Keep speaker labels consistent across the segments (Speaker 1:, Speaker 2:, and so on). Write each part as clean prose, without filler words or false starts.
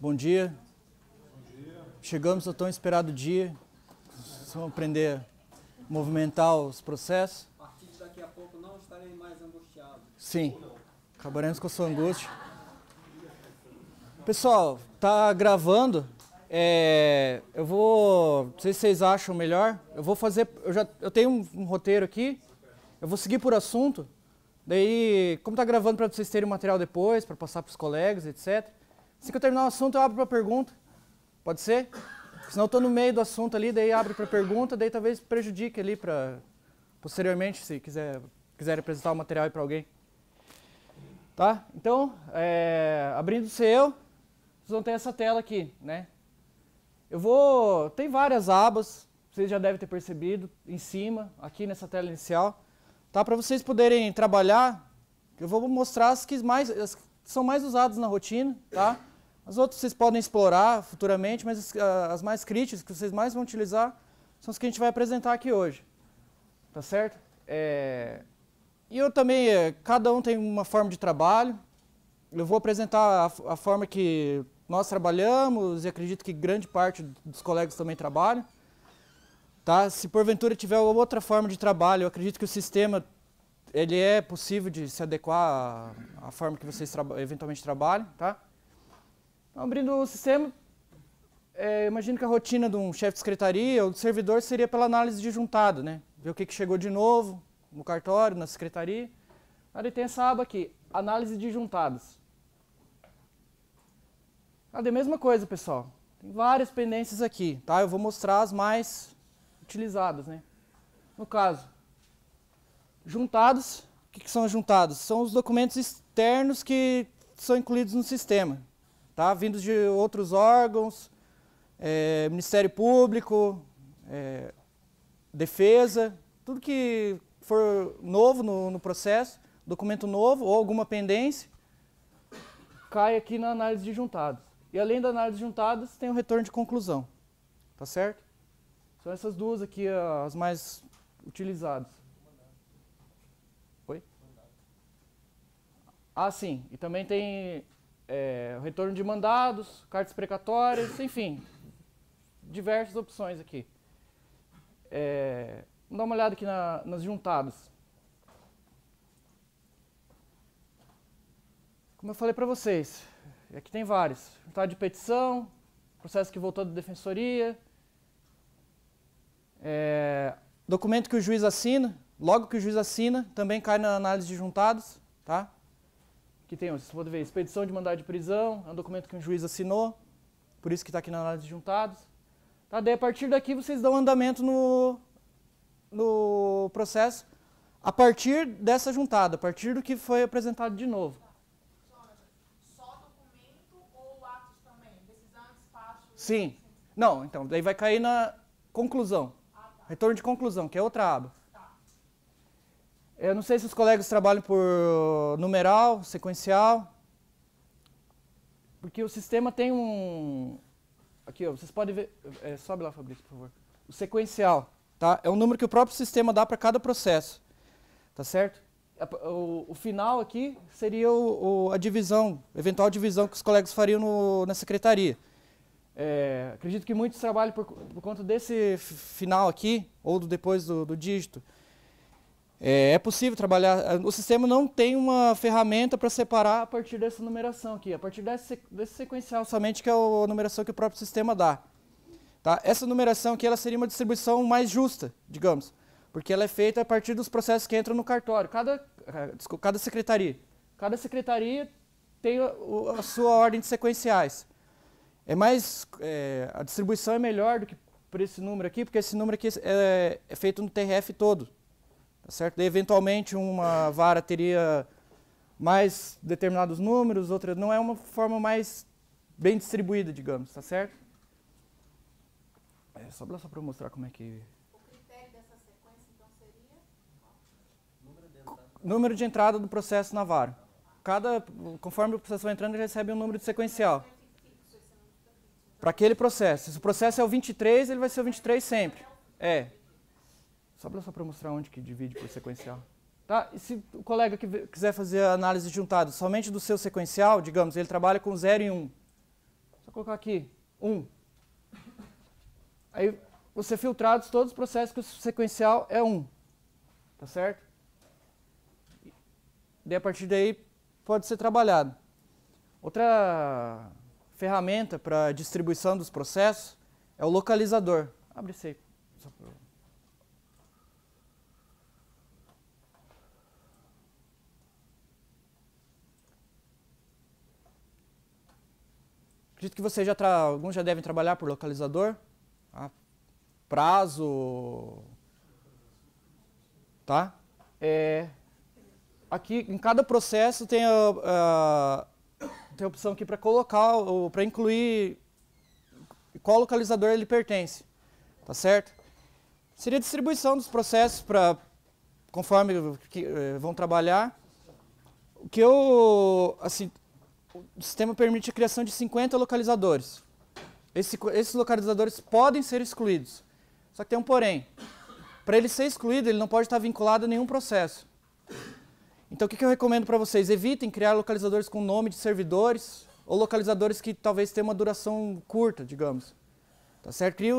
Speaker 1: Bom dia. Chegamos ao tão esperado dia. Vamos aprender a movimentar os processos.
Speaker 2: A partir de daqui a pouco não estarei mais angustiado.
Speaker 1: Sim, acabaremos com a sua angústia. Pessoal, tá gravando. Eu vou, não sei se vocês acham melhor. Eu vou fazer, eu tenho um roteiro aqui. Eu vou seguir por assunto. Daí, como tá gravando para vocês terem o material depois, para passar para os colegas, etc. Assim que eu terminar o assunto, eu abro para pergunta. Pode ser? Porque senão eu estou no meio do assunto ali, daí abro para pergunta, daí talvez prejudique ali para posteriormente, se quiser apresentar o material aí para alguém. Tá? Então, abrindo o seu, vocês vão ter essa tela aqui, né? Tem várias abas, vocês já devem ter percebido, em cima, aqui nessa tela inicial. Tá? Para vocês poderem trabalhar, eu vou mostrar as que são mais usadas na rotina, tá? As outras vocês podem explorar futuramente, mas as mais críticas, que vocês mais vão utilizar, são as que a gente vai apresentar aqui hoje. Tá certo? E eu também, cada um tem uma forma de trabalho. Eu vou apresentar a forma que nós trabalhamos e acredito que grande parte dos colegas também trabalham. Tá? Se porventura tiver outra forma de trabalho, eu acredito que o sistema ele é possível de se adequar à forma que vocês eventualmente trabalham. Tá? Então, abrindo o sistema, imagino que a rotina de um chefe de secretaria ou do servidor seria pela análise de juntado, né? Ver o que chegou de novo no cartório, na secretaria. Aí tem essa aba aqui, análise de juntados. A mesma coisa, pessoal. Tem várias pendências aqui, tá? Eu vou mostrar as mais utilizadas, né? No caso, juntados, o que são os juntados? São os documentos externos que são incluídos no sistema, tá? Vindos de outros órgãos, Ministério Público, Defesa, tudo que for novo no processo, documento novo ou alguma pendência, cai aqui na análise de juntados. E além da análise de juntados, tem o retorno de conclusão, tá certo? São essas duas aqui as mais utilizadas. Oi? Ah, sim. E também tem o retorno de mandados, cartas precatórias, enfim, diversas opções aqui. Vamos dar uma olhada aqui nas juntadas. Como eu falei para vocês, aqui tem vários. Juntado de petição, processo que voltou da defensoria, documento que o juiz assina, logo que o juiz assina, também cai na análise de juntados, tá? Aqui tem, vocês podem ver, expedição de mandado de prisão, é um documento que o juiz assinou, por isso que está aqui na análise de juntados. Tá? Daí, a partir daqui, vocês dão andamento no processo, a partir dessa juntada, a partir do que foi apresentado de novo.
Speaker 3: Só documento ou atos também? Decisão, despacho?
Speaker 1: Sim. Não, então, daí vai cair na conclusão.
Speaker 3: Ah, tá.
Speaker 1: Retorno de conclusão, que é outra aba.
Speaker 3: Tá.
Speaker 1: Eu não sei se os colegas trabalham por numeral, sequencial, porque o sistema tem um... Aqui, ó, vocês podem ver... sobe lá, Fabrício, por favor. O sequencial, tá? É um número que o próprio sistema dá para cada processo, tá certo? O final aqui seria a divisão, eventual divisão que os colegas fariam na secretaria. Acredito que muitos trabalham por conta desse final aqui, ou depois do dígito. É possível trabalhar, o sistema não tem uma ferramenta para separar a partir dessa numeração aqui, a partir desse sequencial somente, que é a numeração que o próprio sistema dá. Tá? Essa numeração aqui ela seria uma distribuição mais justa, digamos, porque ela é feita a partir dos processos que entram no cartório, cada secretaria. Cada secretaria tem a sua ordem de sequenciais. A distribuição é melhor do que por esse número aqui, porque esse número aqui é feito no TRF todo. Tá certo? Daí, eventualmente, uma vara teria mais determinados números, outra não, é uma forma mais bem distribuída, digamos, tá certo? Só para mostrar como é que...
Speaker 3: O critério dessa sequência, então, seria?
Speaker 1: Número de entrada do processo na vara. Conforme o processo vai entrando, ele recebe um número de sequencial. Para aquele processo. Se o processo é o 23, ele vai ser o 23 sempre. Só para mostrar onde que divide por sequencial. Tá? E se o colega quiser fazer a análise de juntado somente do seu sequencial, digamos, ele trabalha com 0 e 1. Só colocar aqui, 1. Aí, vão ser filtrados todos os processos que o sequencial é 1. Tá certo? E a partir daí, pode ser trabalhado. Outra ferramenta para distribuição dos processos é o localizador. Abre esse aí. Só pra... Acredito que vocês alguns já devem trabalhar por localizador. Tá? Prazo. Tá? Aqui, em cada processo, tem a opção aqui para colocar, ou para incluir qual localizador ele pertence. Tá certo? Seria a distribuição dos processos conforme vão trabalhar. O que o sistema permite a criação de 50 localizadores. Esses localizadores podem ser excluídos. Só que tem um porém. Para ele ser excluído, ele não pode estar vinculado a nenhum processo. Então, o que eu recomendo para vocês? Evitem criar localizadores com nome de servidores ou localizadores que talvez tenham uma duração curta, digamos. Tá certo? Criem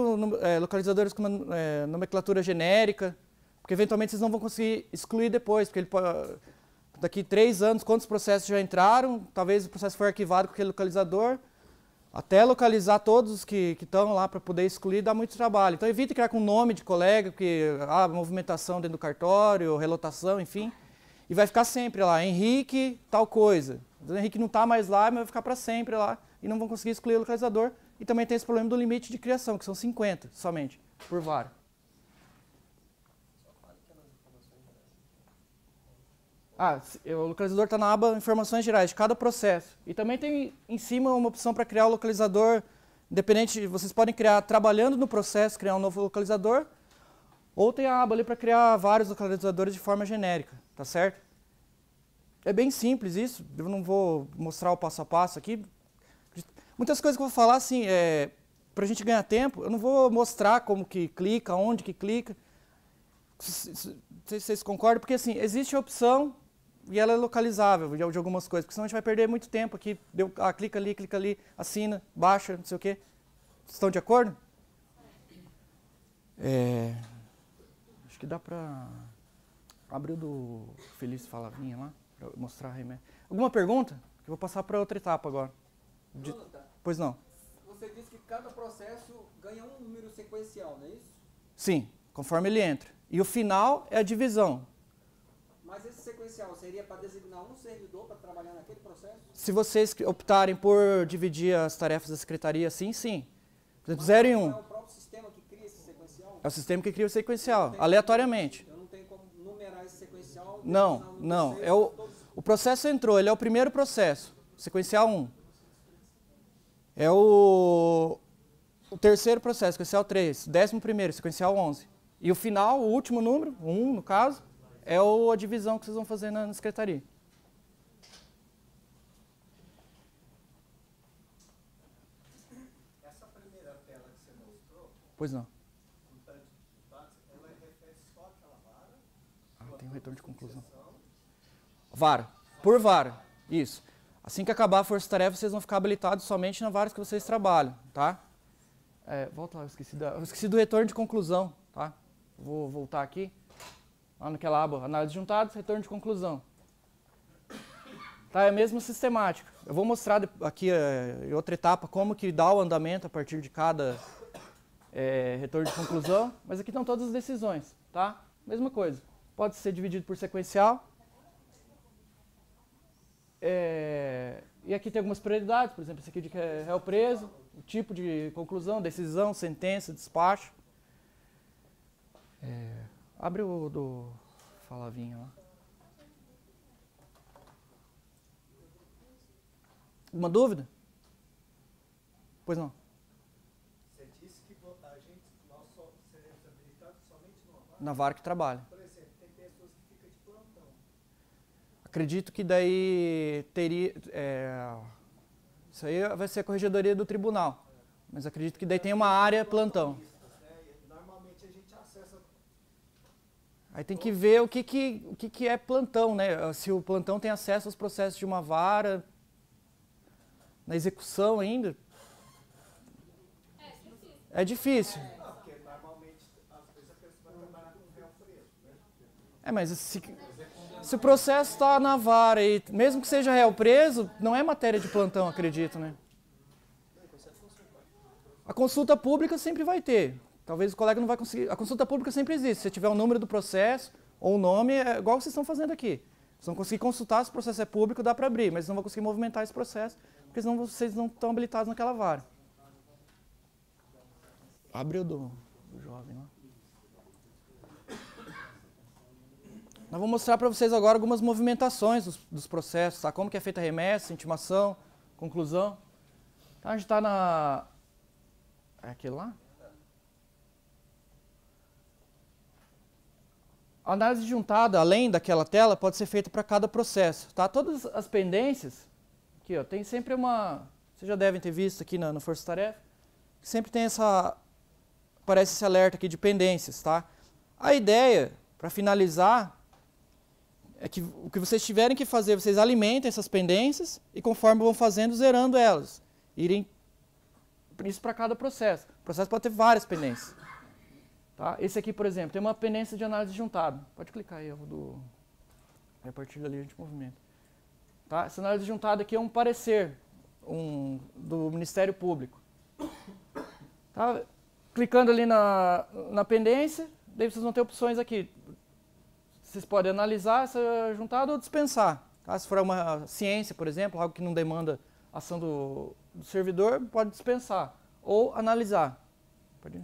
Speaker 1: localizadores com uma nomenclatura genérica, porque eventualmente vocês não vão conseguir excluir depois, porque daqui 3 anos, quantos processos já entraram, talvez o processo foi arquivado com aquele localizador, até localizar todos os que estão lá para poder excluir, dá muito trabalho. Então, evite criar com nome de colega, porque movimentação dentro do cartório, relotação, enfim. E vai ficar sempre lá, Henrique, tal coisa. O Henrique não está mais lá, mas vai ficar para sempre lá. E não vão conseguir excluir o localizador. E também tem esse problema do limite de criação, que são 50 somente, por vara. O localizador está na aba Informações Gerais de cada processo. E também tem em cima uma opção para criar o localizador, independente, vocês podem criar, trabalhando no processo, criar um novo localizador, ou tem a aba ali para criar vários localizadores de forma genérica, tá certo? É bem simples isso, eu não vou mostrar o passo a passo aqui. Muitas coisas que eu vou falar, assim, para a gente ganhar tempo, eu não vou mostrar como que clica, onde que clica. Não sei se vocês concordam, porque assim, existe a opção e ela é localizável de algumas coisas, porque senão a gente vai perder muito tempo aqui. Clica ali, assina, baixa, não sei o quê. Vocês estão de acordo? Acho que dá para abrir o do Felício Falavinha lá, para mostrar a remédio. Alguma pergunta? Eu vou passar para outra etapa agora.
Speaker 2: Jonathan,
Speaker 1: Pois não.
Speaker 2: você disse que cada processo ganha um número sequencial, não é isso?
Speaker 1: Sim, conforme ele entra. E o final é a divisão.
Speaker 2: Mas esse sequencial seria para designar um servidor para trabalhar naquele processo?
Speaker 1: Se vocês optarem por dividir as tarefas da secretaria, sim. Por exemplo, 0 e 1.
Speaker 2: É o próprio sistema que cria esse sequencial?
Speaker 1: É o sistema que cria o sequencial, aleatoriamente.
Speaker 2: Eu não tenho como numerar esse sequencial?
Speaker 1: Não. O processo entrou, ele é o primeiro processo, sequencial 1. É o terceiro processo, sequencial 3. 11º, sequencial 11. E o final, o último número, 1 no caso, é a divisão que vocês vão fazer na secretaria.
Speaker 4: Essa primeira tela que você mostrou,
Speaker 1: Pois não.
Speaker 4: com tantos dados, ela refere só aquela vara?
Speaker 1: Tem um retorno de conclusão. Vara. Por vara. Isso. Assim que acabar a força-tarefa, vocês vão ficar habilitados somente na vara que vocês trabalham, tá? Volta lá, eu esqueci do retorno de conclusão, tá? Vou voltar aqui. Lá naquela aba, análise de juntados, retorno de conclusão. Tá, é a mesma sistemática. Eu vou mostrar aqui em outra etapa como que dá o andamento a partir de cada retorno de conclusão, mas aqui estão todas as decisões, tá? Mesma coisa. Pode ser dividido por sequencial. E aqui tem algumas prioridades, por exemplo, esse aqui de réu preso, o tipo de conclusão, decisão, sentença, despacho. Abre o do Falavinha lá. Alguma dúvida? Pois não.
Speaker 4: Você disse que nós só seremos habilitados somente numa vara?
Speaker 1: Na vara que trabalha.
Speaker 4: Por exemplo, tem pessoas que ficam de plantão.
Speaker 1: Acredito que daí teria... isso aí vai ser a corregedoria do tribunal. Mas acredito que daí tem uma área plantão.
Speaker 4: Normalmente a gente acessa.
Speaker 1: Aí tem que ver o que é plantão, né? Se o plantão tem acesso aos processos de uma vara, na execução ainda, É difícil.
Speaker 4: Não, porque normalmente, às vezes, a pessoa vai trabalhar com réu preso, né?
Speaker 1: Mas se o processo está na vara e mesmo que seja réu preso, não é matéria de plantão, acredito, né? A consulta pública sempre vai ter. Talvez o colega não vai conseguir. A consulta pública sempre existe. Se tiver o número do processo ou o nome, é igual vocês estão fazendo aqui. Vocês vão conseguir consultar, se o processo é público, dá para abrir, mas não vão conseguir movimentar esse processo, porque senão vocês não estão habilitados naquela vara. Abre o do jovem lá. Nós vamos mostrar para vocês agora algumas movimentações dos processos, tá? Como que é feita a remessa, intimação, conclusão. Tá, a gente está na... É aquele lá? A análise juntada, além daquela tela, pode ser feita para cada processo. Tá? Todas as pendências, aqui ó, tem sempre uma... Vocês já devem ter visto aqui no Força Tarefa, sempre tem essa... Aparece esse alerta aqui de pendências. Tá? A ideia, para finalizar, é que o que vocês tiverem que fazer, vocês alimentem essas pendências e conforme vão fazendo, zerando elas. Irem isso para cada processo. O processo pode ter várias pendências. Tá? Esse aqui, por exemplo, tem uma pendência de análise juntada. Pode clicar aí, a partir dali a gente movimenta. Tá? Essa análise juntada aqui é um parecer do Ministério Público. Tá? Clicando ali na pendência, daí vocês vão ter opções aqui. Vocês podem analisar essa juntada ou dispensar. Tá? Se for uma ciência, por exemplo, algo que não demanda ação do servidor, pode dispensar. Ou analisar. Pode ir.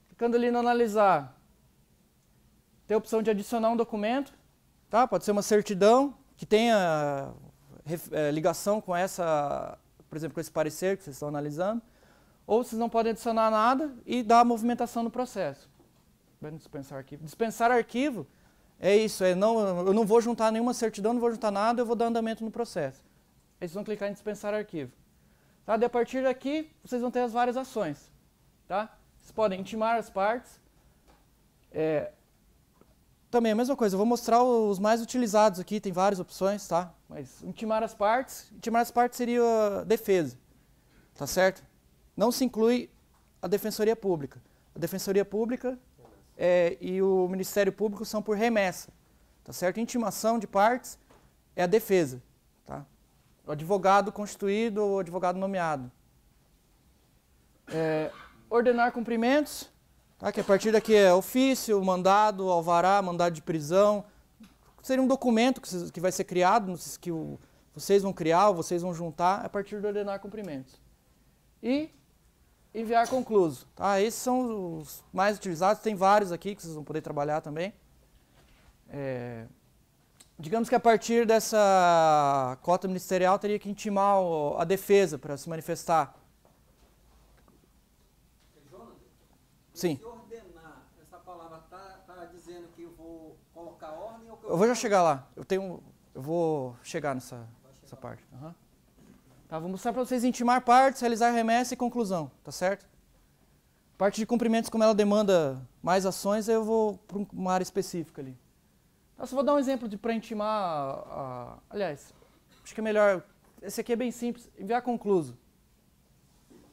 Speaker 1: Clicando ali no analisar, tem a opção de adicionar um documento. Tá? Pode ser uma certidão que tenha ligação com essa, por exemplo, com esse parecer que vocês estão analisando. Ou vocês não podem adicionar nada e dar a movimentação no processo. Dispensar arquivo. Dispensar arquivo é isso, eu não vou juntar nenhuma certidão, não vou juntar nada, eu vou dar andamento no processo. Aí vocês vão clicar em dispensar arquivo. Tá? E a partir daqui, vocês vão ter as várias ações. Tá? Vocês podem intimar as partes. Também a mesma coisa, eu vou mostrar os mais utilizados aqui, tem várias opções, tá? Mas intimar as partes seria a defesa, tá certo? Não se inclui a Defensoria Pública. A Defensoria Pública e o Ministério Público são por remessa, tá certo? Intimação de partes é a defesa, tá? O advogado constituído ou advogado nomeado. Ordenar cumprimentos, tá? Que a partir daqui é ofício, mandado, alvará, mandado de prisão. Seria um documento que vai ser criado, que vocês vão criar ou vocês vão juntar a partir do ordenar cumprimentos. E enviar concluso. Tá? Esses são os mais utilizados, tem vários aqui que vocês vão poder trabalhar também. Digamos que a partir dessa cota ministerial teria que intimar a defesa para se manifestar.
Speaker 2: Jonathan,
Speaker 1: Sim.
Speaker 2: se ordenar, essa palavra está dizendo que eu vou colocar ordem ou que
Speaker 1: Eu vou já chegar lá. Eu vou chegar nessa parte. Uhum. Tá, vou mostrar para vocês intimar partes, realizar remessa e conclusão, tá certo? Parte de cumprimentos, como ela demanda mais ações, eu vou para uma área específica ali. Então, só vou dar um exemplo para intimar, aliás, acho que é melhor, esse aqui é bem simples, enviar concluso.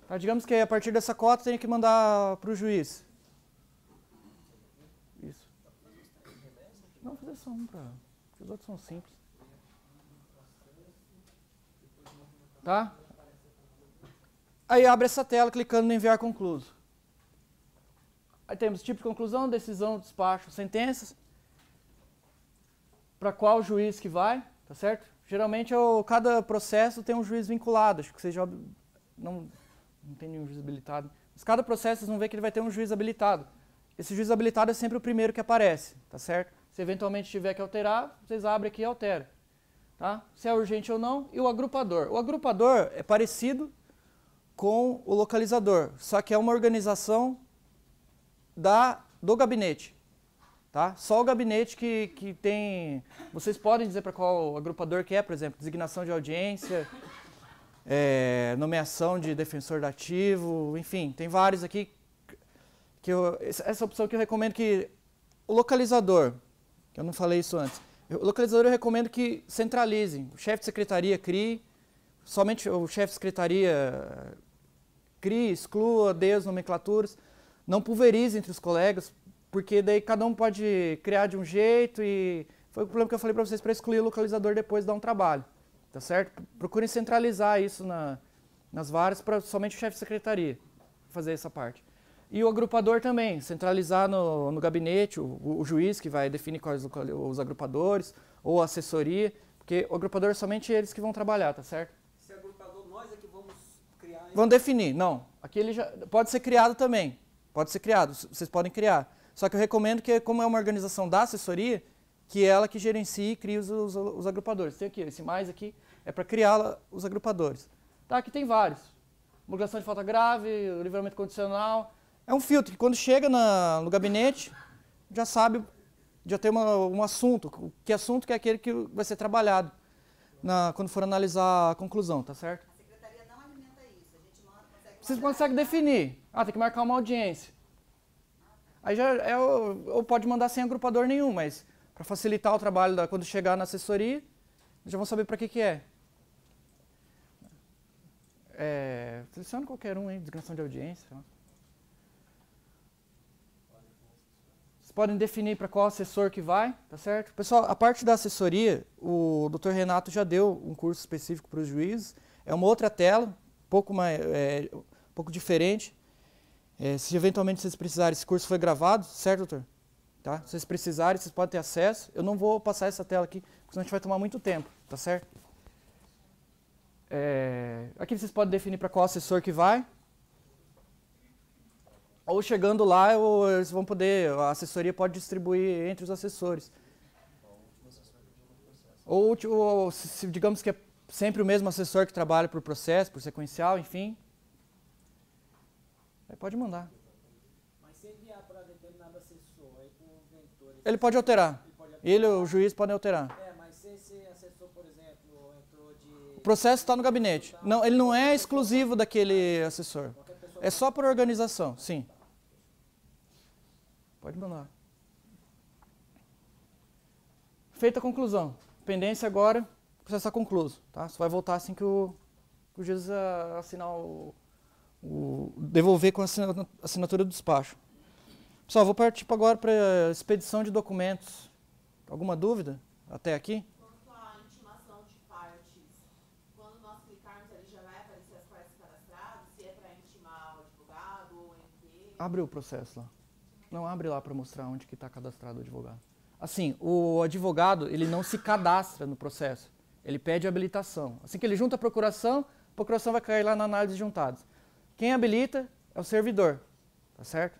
Speaker 1: Tá, digamos que a partir dessa cota tem que mandar para o juiz. Isso. Não, vou fazer só um para... Os outros são simples. Tá? Aí abre essa tela clicando no enviar concluso. Aí temos tipo de conclusão, decisão, despacho, sentenças. Para qual juiz que vai, tá certo? Geralmente cada processo tem um juiz vinculado, acho que vocês já não tem nenhum juiz habilitado. Mas cada processo vocês vão ver que ele vai ter um juiz habilitado. Esse juiz habilitado é sempre o primeiro que aparece, tá certo? Se eventualmente tiver que alterar, vocês abrem aqui e alteram. Tá? Se é urgente ou não, e o agrupador. O agrupador é parecido com o localizador, só que é uma organização do gabinete. Tá? Só o gabinete que tem... Vocês podem dizer para qual agrupador que é, por exemplo, designação de audiência, nomeação de defensor dativo, enfim, tem vários aqui. Essa opção que eu recomendo que o localizador, que eu não falei isso antes, o localizador eu recomendo que centralizem. O chefe de secretaria crie, somente o chefe de secretaria crie, exclua, dê as nomenclaturas, não pulverize entre os colegas, porque daí cada um pode criar de um jeito e foi o problema que eu falei para vocês, para excluir o localizador depois dá um trabalho, tá certo? Procurem centralizar isso nas varas para somente o chefe de secretaria fazer essa parte. E o agrupador também, centralizar no gabinete, o juiz que vai definir quais os agrupadores, ou a assessoria, porque o agrupador é somente eles que vão trabalhar, tá certo?
Speaker 2: Esse agrupador, nós é que vamos criar...
Speaker 1: Vão definir, não. Aqui ele já pode ser criado também, pode ser criado, vocês podem criar. Só que eu recomendo que, como é uma organização da assessoria, que ela que gerencie e crie os agrupadores. Tem aqui, esse mais aqui é para criar os agrupadores. Tá, aqui tem vários. Homologação de falta grave, livramento condicional. É um filtro que quando chega no gabinete, já sabe, já tem um assunto. Que assunto que é aquele que vai ser trabalhado quando for analisar a conclusão, tá certo?
Speaker 5: A secretaria não alimenta isso, a gente consegue...
Speaker 1: Vocês conseguem definir. Ah, tem que marcar uma audiência. Aí já ou pode mandar sem agrupador nenhum, mas para facilitar o trabalho quando chegar na assessoria, já vão saber para que é. Selecione qualquer um aí, descrição de audiência. Vocês podem definir para qual assessor que vai, tá certo? Pessoal, a parte da assessoria, o Dr. Renato já deu um curso específico para os juízes. É uma outra tela, um pouco diferente. Se eventualmente vocês precisarem, esse curso foi gravado, certo, doutor? Tá? Se vocês precisarem, vocês podem ter acesso. Eu não vou passar essa tela aqui, porque senão a gente vai tomar muito tempo, tá certo? Aqui vocês podem definir para qual assessor que vai. Ou chegando lá, eles vão poder, a assessoria pode distribuir entre os assessores. Ou digamos que é sempre o mesmo assessor que trabalha por processo, por sequencial, enfim. Aí pode mandar.
Speaker 2: Mas se enviar para determinado assessor, aí com o ventor...
Speaker 1: Ele pode alterar. Ele, o juiz, podem alterar.
Speaker 2: Mas se esse assessor, por exemplo, entrou de...
Speaker 1: O processo está no gabinete. Não, ele não é exclusivo daquele assessor. É só por organização, sim. Pode mandar. Feita a conclusão. Pendência agora, o processo está concluído. Tá? Só vai voltar assim que o juiz assinar devolver com a assinatura do despacho. Pessoal, vou partir agora para a expedição de documentos. Alguma dúvida até aqui?
Speaker 3: Quanto à intimação de partes, quando nós clicarmos ali já vai aparecer as partes cadastradas, se é para intimar o advogado ou MP?
Speaker 1: Abre o processo lá. Não, abre lá para mostrar onde que está cadastrado o advogado. Assim, o advogado, ele não se cadastra no processo. Ele pede habilitação. Assim que ele junta a procuração vai cair lá na análise de juntados. Quem habilita é o servidor, tá certo?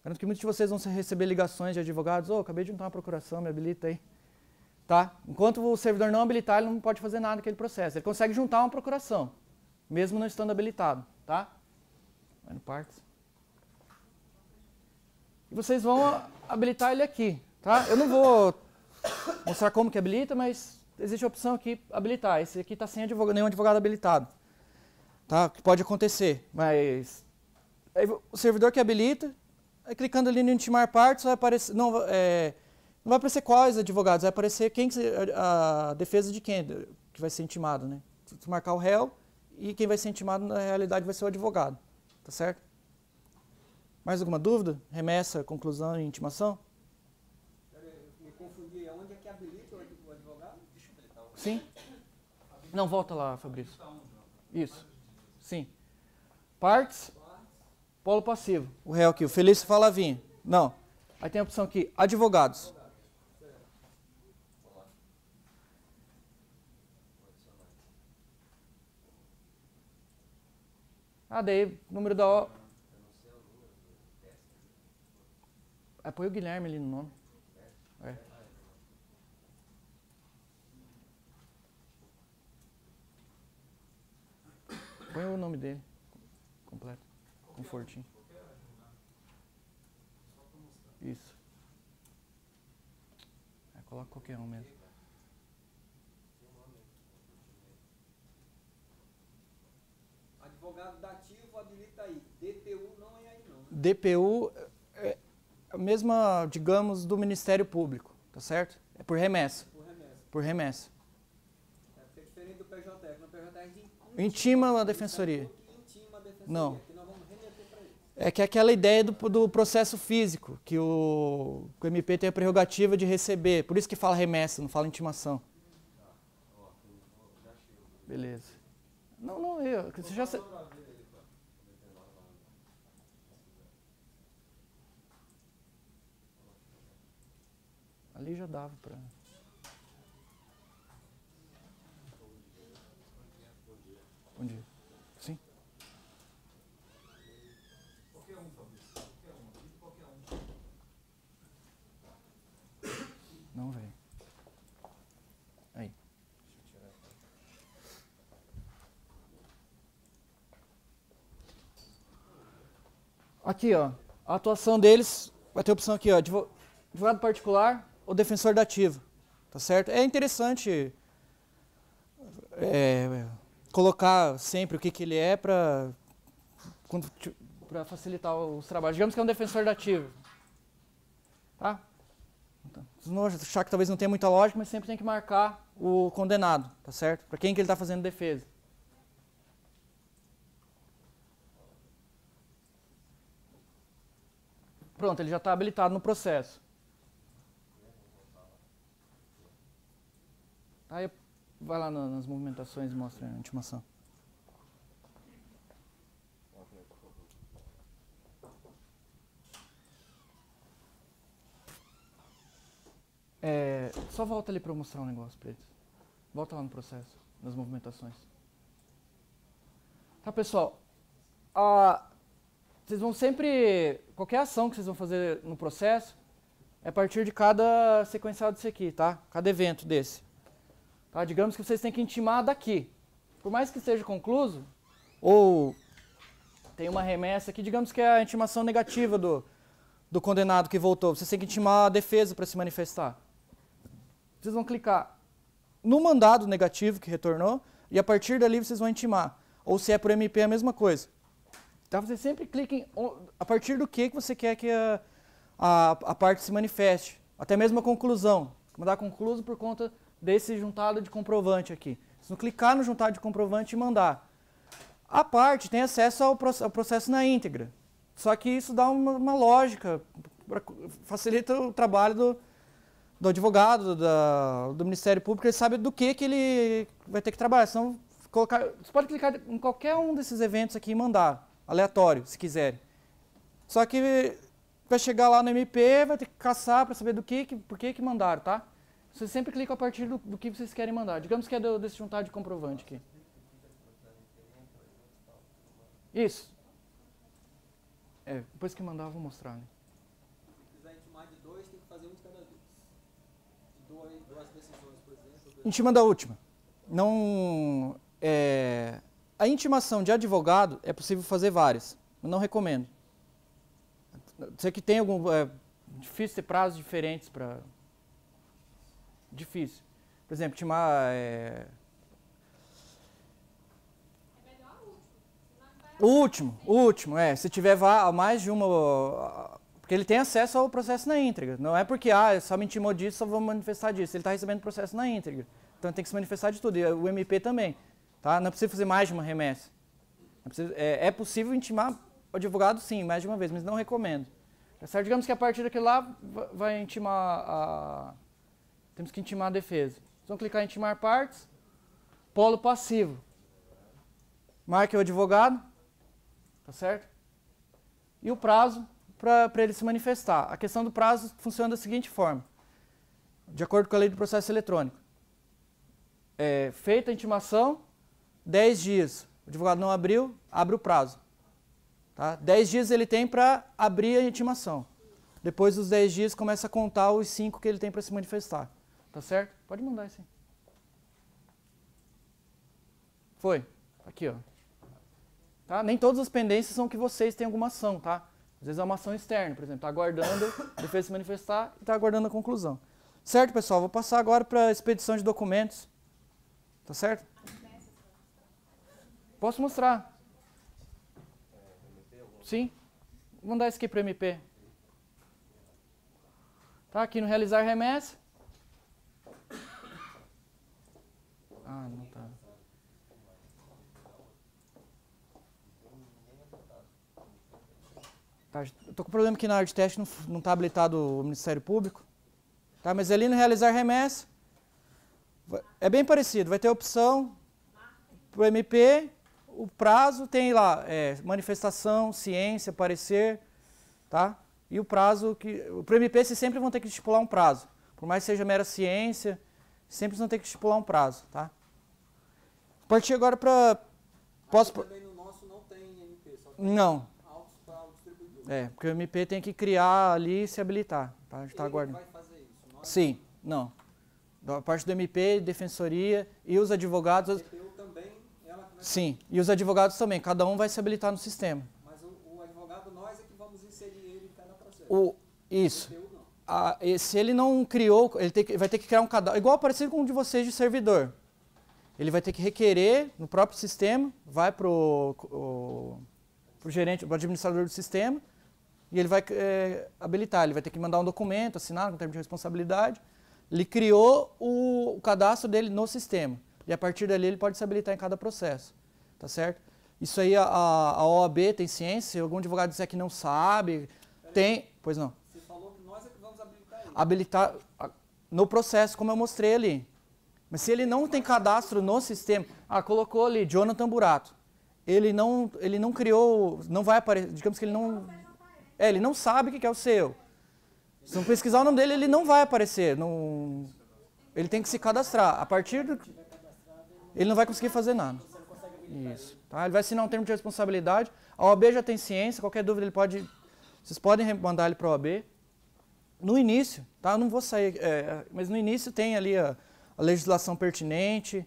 Speaker 1: Garanto que muitos de vocês vão receber ligações de advogados, acabei de juntar uma procuração, me habilita aí. Tá? Enquanto o servidor não habilitar, ele não pode fazer nada naquele processo. Ele consegue juntar uma procuração, mesmo não estando habilitado, tá? Vai no partes. E vocês vão habilitar ele aqui, tá? Eu não vou mostrar como que habilita, mas existe a opção aqui, habilitar. Esse aqui está sem nenhum advogado habilitado. Tá? Que pode acontecer, mas o servidor que habilita, clicando ali no intimar partes, vai aparecer, não vai aparecer quais advogados, vai aparecer a defesa de quem que vai ser intimado, né? Se marcar o réu e quem vai ser intimado na realidade vai ser o advogado, tá certo? Mais alguma dúvida? Remessa, conclusão e intimação?
Speaker 2: Me confundi, onde é que habilita o advogado?
Speaker 1: Sim. Não, volta lá, Fabrício. Isso. Sim. Partes, polo passivo. O réu aqui, o Felício Falavinho. Não. Aí tem a opção aqui, advogados. Daí, número da... põe o Guilherme ali no nome. Põe o nome dele completo, confortinho. Isso. Coloca qualquer um mesmo.
Speaker 2: Advogado dativo habilita aí. DPU não é aí não. Né?
Speaker 1: DPU é a mesma, digamos, do Ministério Público, tá certo? É por remessa.
Speaker 2: Por remessa.
Speaker 1: Por remessa.
Speaker 2: É diferente do PJ, no PJ
Speaker 1: Intima a defensoria.
Speaker 2: Que intima a defensoria,
Speaker 1: Não.
Speaker 2: que nós vamos remeter para ele.
Speaker 1: É que é aquela ideia do processo físico, que o MP tem a prerrogativa de receber. Por isso que fala remessa, não fala intimação. Beleza. Não, você já... Ali já dava para... Bom dia. Sim?
Speaker 4: Qualquer um, Fabrício. Qualquer um. Aqui, qualquer um.
Speaker 1: Não veio. Aí. Aqui, ó. A atuação deles vai ter opção aqui, ó. Advogado particular ou defensor da ativa. Tá certo? É interessante colocar sempre o que ele é para facilitar os trabalhos. Digamos que é um defensor da ativa. Tá? Vocês vão achar que talvez não tenha muita lógica, mas sempre tem que marcar o condenado, tá certo? Para quem que ele está fazendo defesa. Pronto, ele já está habilitado no processo. Aí vai lá nas movimentações e mostra a intimação. Só volta ali para eu mostrar um negócio para eles. Volta lá no processo, nas movimentações. Tá, pessoal? Vocês vão sempre... Qualquer ação que vocês vão fazer no processo é a partir de cada sequencial desse aqui, tá? Cada evento desse. Tá? Digamos que vocês têm que intimar daqui. Por mais que esteja concluso, ou tem uma remessa aqui, digamos que é a intimação negativa do condenado que voltou. Vocês têm que intimar a defesa para se manifestar. Vocês vão clicar no mandado negativo que retornou e a partir dali vocês vão intimar. Ou se é por MP, é a mesma coisa. Então vocês sempre cliquem a partir do que você quer que a parte se manifeste. Até mesmo a conclusão. Mandar concluso por conta desse juntado de comprovante aqui. Vocês vão clicar no juntado de comprovante e mandar. A parte tem acesso ao processo na íntegra. Só que isso dá uma lógica, facilita o trabalho do advogado, do Ministério Público, ele sabe do que ele vai ter que trabalhar. Senão, você pode clicar em qualquer um desses eventos aqui e mandar, aleatório, se quiser. Só que vai chegar lá no MP, vai ter que caçar para saber por que mandaram, tá? Vocês sempre clicam a partir do que vocês querem mandar. Digamos que é desse juntado de comprovante aqui. Isso. Depois que mandar, eu vou mostrar. Né?
Speaker 2: Se quiser intimar de dois, tem que fazer um de cada vez. De duas decisões, por exemplo.
Speaker 1: Intima da última. Não, a intimação de advogado é possível fazer várias. Eu não recomendo. Sei que tem algum... difícil ter prazos diferentes para... Difícil. Por exemplo, intimar... O último, se tiver mais de uma... Porque ele tem acesso ao processo na íntegra. Não é porque, só me intimou disso, só vou manifestar disso. Ele está recebendo o processo na íntegra. Então tem que se manifestar de tudo. E o MP também. Tá? Não é possível fazer mais de uma remessa. É possível intimar o advogado, sim, mais de uma vez, mas não recomendo. Tá certo? Digamos que a partir daquele lá vai intimar Temos que intimar a defesa. Vocês vão clicar em intimar partes. Polo passivo. Marque o advogado. Tá certo? E o prazo para ele se manifestar. A questão do prazo funciona da seguinte forma. De acordo com a lei do processo eletrônico. Feita a intimação, 10 dias. O advogado não abriu, abre o prazo. Tá? 10 dias ele tem para abrir a intimação. Depois dos 10 dias começa a contar os 5 que ele tem para se manifestar. Tá certo? Pode mandar isso aí. Foi. Aqui, ó. Tá? Nem todas as pendências são que vocês têm alguma ação, tá? Às vezes é uma ação externa, por exemplo, está aguardando a defesa se manifestar e está aguardando a conclusão. Certo, pessoal? Vou passar agora para a expedição de documentos. Tá certo? Posso mostrar. Sim. Vou mandar isso aqui para o MP. Tá, aqui no realizar remessa. Não tá. Tá, eu tô com problema que na área de teste não está habilitado o Ministério Público. Tá, mas ali no realizar remessa, é bem parecido. Vai ter a opção para o MP, o prazo tem lá, manifestação, ciência, parecer, tá? E o prazo que... Para o MP vocês sempre vão ter que estipular um prazo. Por mais que seja mera ciência, sempre vão ter que estipular um prazo, tá? Partir agora para... Posso...
Speaker 2: Também no nosso não tem MP, só tem
Speaker 1: Não.
Speaker 2: autos para o distribuidor.
Speaker 1: Porque o MP tem que criar ali e se habilitar. Tá? A gente tá
Speaker 2: Ele
Speaker 1: aguardando.
Speaker 2: vai fazer isso? Nós,
Speaker 1: Sim, não. Da parte do MP, Defensoria e os advogados...
Speaker 2: a CPU também, ela que vai
Speaker 1: Sim, e os advogados também. Cada um vai se habilitar no sistema.
Speaker 2: Mas o advogado, nós é que vamos inserir ele em cada processo.
Speaker 1: Isso.
Speaker 2: A CPU não.
Speaker 1: Se ele não criou, ele vai ter que criar um cadastro, igual parecido com o de vocês de servidor. Ele vai ter que requerer no próprio sistema, vai para o gerente, para o administrador do sistema, e ele vai habilitar. Ele vai ter que mandar um documento, assinar com termo de responsabilidade. Ele criou o cadastro dele no sistema. E a partir dali ele pode se habilitar em cada processo. Tá certo? Isso aí a OAB tem ciência, se algum advogado disser que não sabe, tem... Pois não.
Speaker 2: Você falou que nós é que vamos habilitar ele.
Speaker 1: Habilitar no processo, como eu mostrei ali. Mas se ele não tem cadastro no sistema... colocou ali, Jonathan Burato. Ele não criou... Não vai aparecer... Digamos que ele não... ele não sabe o que é o seu. Se não pesquisar o nome dele, ele não vai aparecer. Não, ele tem que se cadastrar. A partir do... Ele não vai conseguir fazer nada. Isso. Tá? Ele vai assinar um termo de responsabilidade. A OAB já tem ciência. Qualquer dúvida, ele pode... Vocês podem mandar ele para a OAB. No início, tá? Eu não vou sair... mas no início tem ali a legislação pertinente,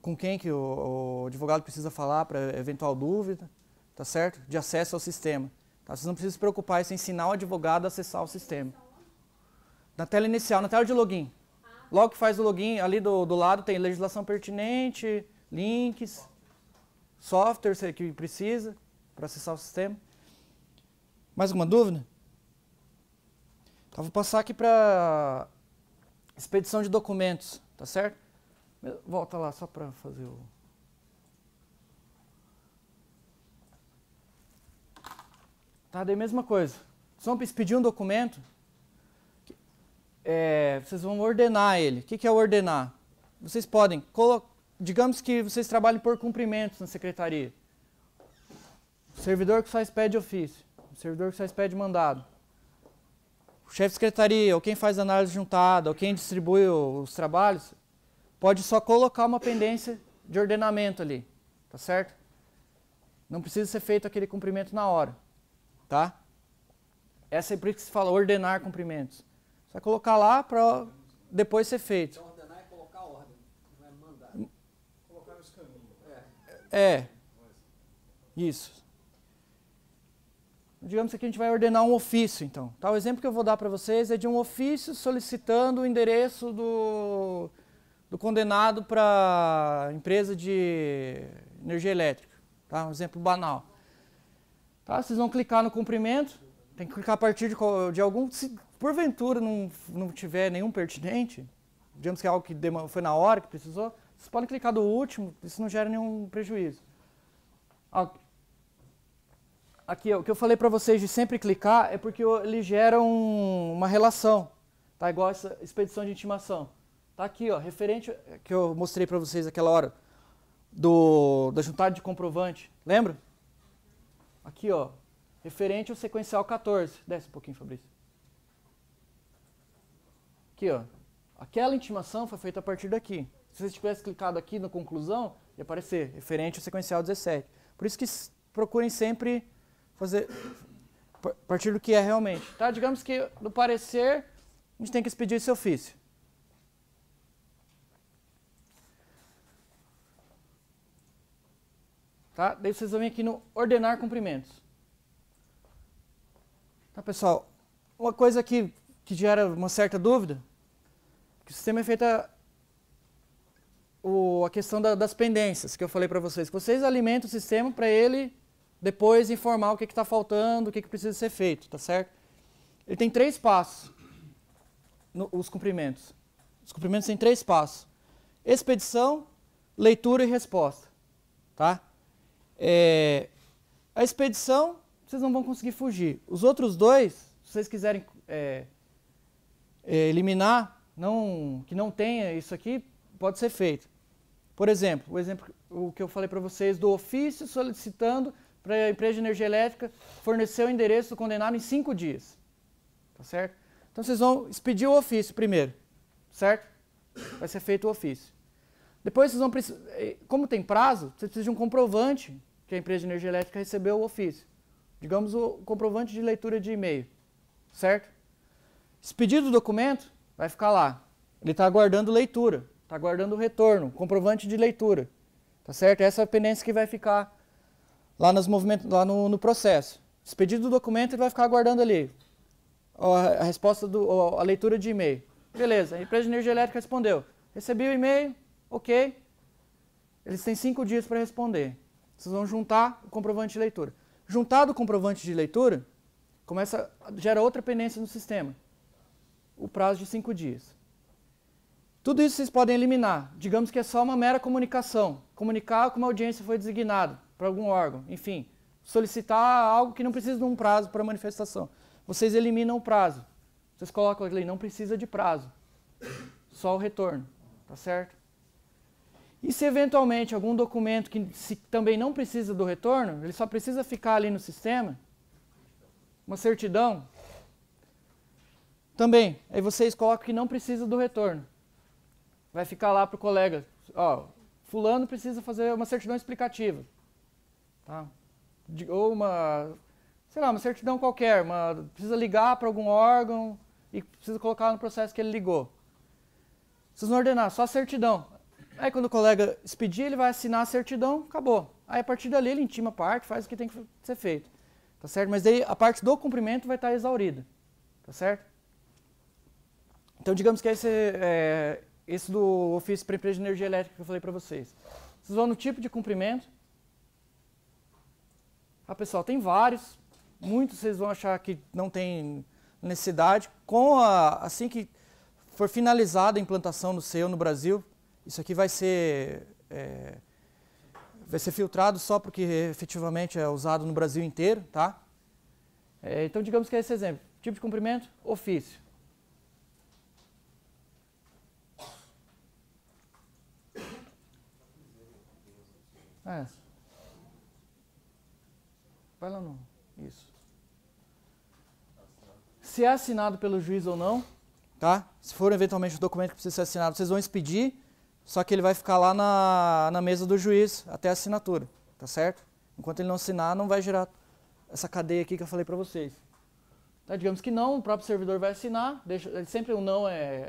Speaker 1: com quem que o advogado precisa falar para eventual dúvida, tá certo? De acesso ao sistema. Tá? Vocês não precisam se preocupar em ensinar o advogado a acessar o sistema. Na tela inicial, na tela de login. Logo que faz o login, ali do lado tem legislação pertinente, links, software que precisa para acessar o sistema. Mais alguma dúvida? Então, vou passar aqui para expedição de documentos, tá certo? Volta lá só para fazer o... Tá, daí mesma coisa. Só para expedir um documento, vocês vão ordenar ele. O que é ordenar? Vocês podem, digamos que vocês trabalhem por cumprimentos na secretaria. O servidor que só expede ofício, o servidor que só expede mandado. O chefe de secretaria, ou quem faz análise juntada, ou quem distribui os trabalhos, pode só colocar uma pendência de ordenamento ali, tá certo? Não precisa ser feito aquele cumprimento na hora, tá? Essa é por isso que se fala ordenar cumprimentos. Você vai colocar lá para depois ser feito.
Speaker 2: Então, ordenar é colocar ordem, não é mandar.
Speaker 4: Colocar nos caminhos.
Speaker 1: Isso. Digamos que aqui a gente vai ordenar um ofício, então. Tá, o exemplo que eu vou dar para vocês é de um ofício solicitando o endereço do condenado para a empresa de energia elétrica. Tá? Um exemplo banal. Tá? Vocês vão clicar no cumprimento, tem que clicar a partir de algum... Se porventura não tiver nenhum pertinente, digamos que é algo que foi na hora que precisou, vocês podem clicar do último, isso não gera nenhum prejuízo. Aqui, o que eu falei para vocês de sempre clicar é porque ele gera uma relação, tá? Igual essa expedição de intimação. Tá aqui, ó, referente que eu mostrei para vocês aquela hora da juntada de comprovante, lembra? Aqui, ó, referente ao sequencial 14. Desce um pouquinho, Fabrício. Aqui, ó, aquela intimação foi feita a partir daqui. Se vocês tivessem clicado aqui na conclusão, ia aparecer referente ao sequencial 17. Por isso que procurem sempre fazer a partir do que é realmente. Tá? Digamos que no parecer a gente tem que expedir esse ofício. Tá? Daí vocês vão vir aqui no ordenar cumprimentos. Tá, pessoal? Uma coisa que gera uma certa dúvida, que o sistema é feito a questão das pendências que eu falei para vocês. Vocês alimentam o sistema para ele depois informar o que está faltando, o que precisa ser feito, tá certo? Ele tem 3 passos, os cumprimentos. Os cumprimentos têm 3 passos. Expedição, leitura e resposta. Tá? A expedição, vocês não vão conseguir fugir. Os outros dois, se vocês quiserem eliminar, que não tenha isso aqui, pode ser feito. Por exemplo, o que eu falei para vocês do ofício solicitando para a empresa de energia elétrica fornecer o endereço do condenado em 5 dias. Tá certo? Então vocês vão expedir o ofício primeiro, certo? Vai ser feito o ofício. Depois vocês vão precisar, como tem prazo, vocês precisam de um comprovante que a empresa de energia elétrica recebeu o ofício. Digamos o comprovante de leitura de e-mail, certo? Expedido o documento, vai ficar lá. Ele está aguardando leitura, está aguardando o retorno, comprovante de leitura, tá certo? Essa é a pendência que vai ficar lá, lá no processo. Expedido o documento, ele vai ficar aguardando ali a resposta, a leitura de e-mail. Beleza, a empresa de energia elétrica respondeu. Recebi o e-mail, ok. Eles têm 5 dias para responder. Vocês vão juntar o comprovante de leitura. Juntado o comprovante de leitura, gera outra pendência no sistema. O prazo de 5 dias. Tudo isso vocês podem eliminar. Digamos que é só uma mera comunicação. Comunicar como a audiência foi designada para algum órgão. Enfim, solicitar algo que não precisa de um prazo para manifestação. Vocês eliminam o prazo. Vocês colocam ali, não precisa de prazo. Só o retorno. Tá certo? E se eventualmente algum documento que também não precisa do retorno, ele só precisa ficar ali no sistema, uma certidão, também, aí vocês colocam que não precisa do retorno. Vai ficar lá para o colega, ó, fulano precisa fazer uma certidão explicativa. Tá? Ou uma certidão qualquer, precisa ligar para algum órgão e precisa colocar no processo que ele ligou. Vocês vão ordenar só a certidão. Aí quando o colega expedir, ele vai assinar a certidão, acabou. Aí a partir dali ele intima a parte, faz o que tem que ser feito. Tá certo? Mas daí a parte do cumprimento vai estar exaurida. Tá certo? Então digamos que esse do ofício para a empresa de energia elétrica que eu falei para vocês. Vocês vão no tipo de cumprimento. Pessoal, tem vários. Muitos vocês vão achar que não tem necessidade. Assim que for finalizada a implantação do CEO no Brasil, isso aqui vai ser filtrado só porque efetivamente é usado no Brasil inteiro, tá? Então, digamos que é esse exemplo. Tipo de cumprimento, ofício. Vai lá no... Isso. Se é assinado pelo juiz ou não, tá? Se for eventualmente o documento que precisa ser assinado, vocês vão expedir, só que ele vai ficar lá na mesa do juiz até a assinatura, tá certo? Enquanto ele não assinar, não vai gerar essa cadeia aqui que eu falei para vocês. Tá? Digamos que não, o próprio servidor vai assinar, sempre o não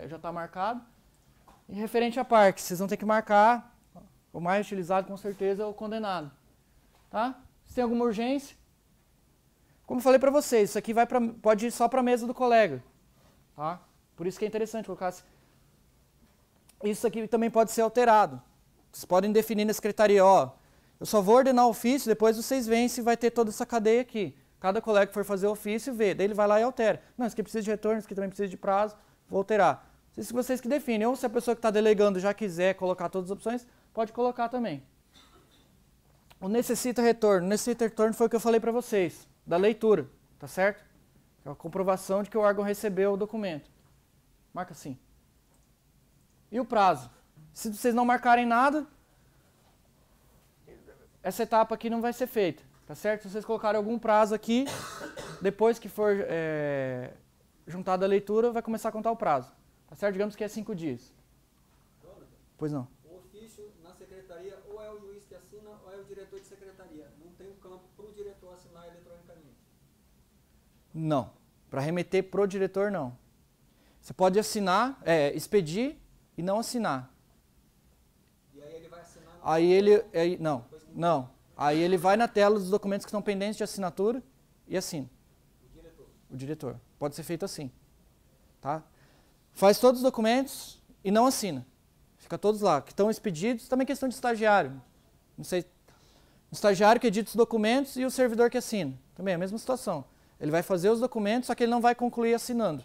Speaker 1: já está marcado. E referente à parte, vocês vão ter que marcar, o mais utilizado com certeza é o condenado. Tá? Se tem alguma urgência, como eu falei para vocês, isso aqui pode ir só para a mesa do colega. Tá? Por isso que é interessante colocar... Isso aqui também pode ser alterado. Vocês podem definir na secretaria, ó, eu só vou ordenar o ofício, depois vocês veem se vai ter toda essa cadeia aqui. Cada colega que for fazer o ofício vê, daí ele vai lá e altera. Não, isso aqui precisa de retorno, isso aqui também precisa de prazo, vou alterar. Isso vocês que definem. Ou se a pessoa que está delegando já quiser colocar todas as opções, pode colocar também. O necessita retorno. O necessita retorno foi o que eu falei para vocês, da leitura, tá certo? É a comprovação de que o órgão recebeu o documento. Marca assim. E o prazo? Se vocês não marcarem nada, essa etapa aqui não vai ser feita, tá certo? Se vocês colocarem algum prazo aqui, depois que for juntada a leitura, vai começar a contar o prazo, tá certo? Digamos que é 5 dias.
Speaker 2: Jonathan,
Speaker 1: pois não.
Speaker 2: O ofício na secretaria ou é o juiz que assina ou é o diretor de secretaria. Não tem um campo para o diretor assinar eletronicamente.
Speaker 1: Não. Para remeter pro diretor, não. Você pode assinar, expedir e não assinar.
Speaker 2: E aí ele vai assinar...
Speaker 1: Não. Aí ele vai na tela dos documentos que estão pendentes de assinatura e assina. O diretor. Pode ser feito assim. Tá? Faz todos os documentos e não assina. Fica todos lá, que estão expedidos. Também questão de estagiário. Não sei. O estagiário que edita os documentos e o servidor que assina. Também é a mesma situação. Ele vai fazer os documentos, só que ele não vai concluir assinando.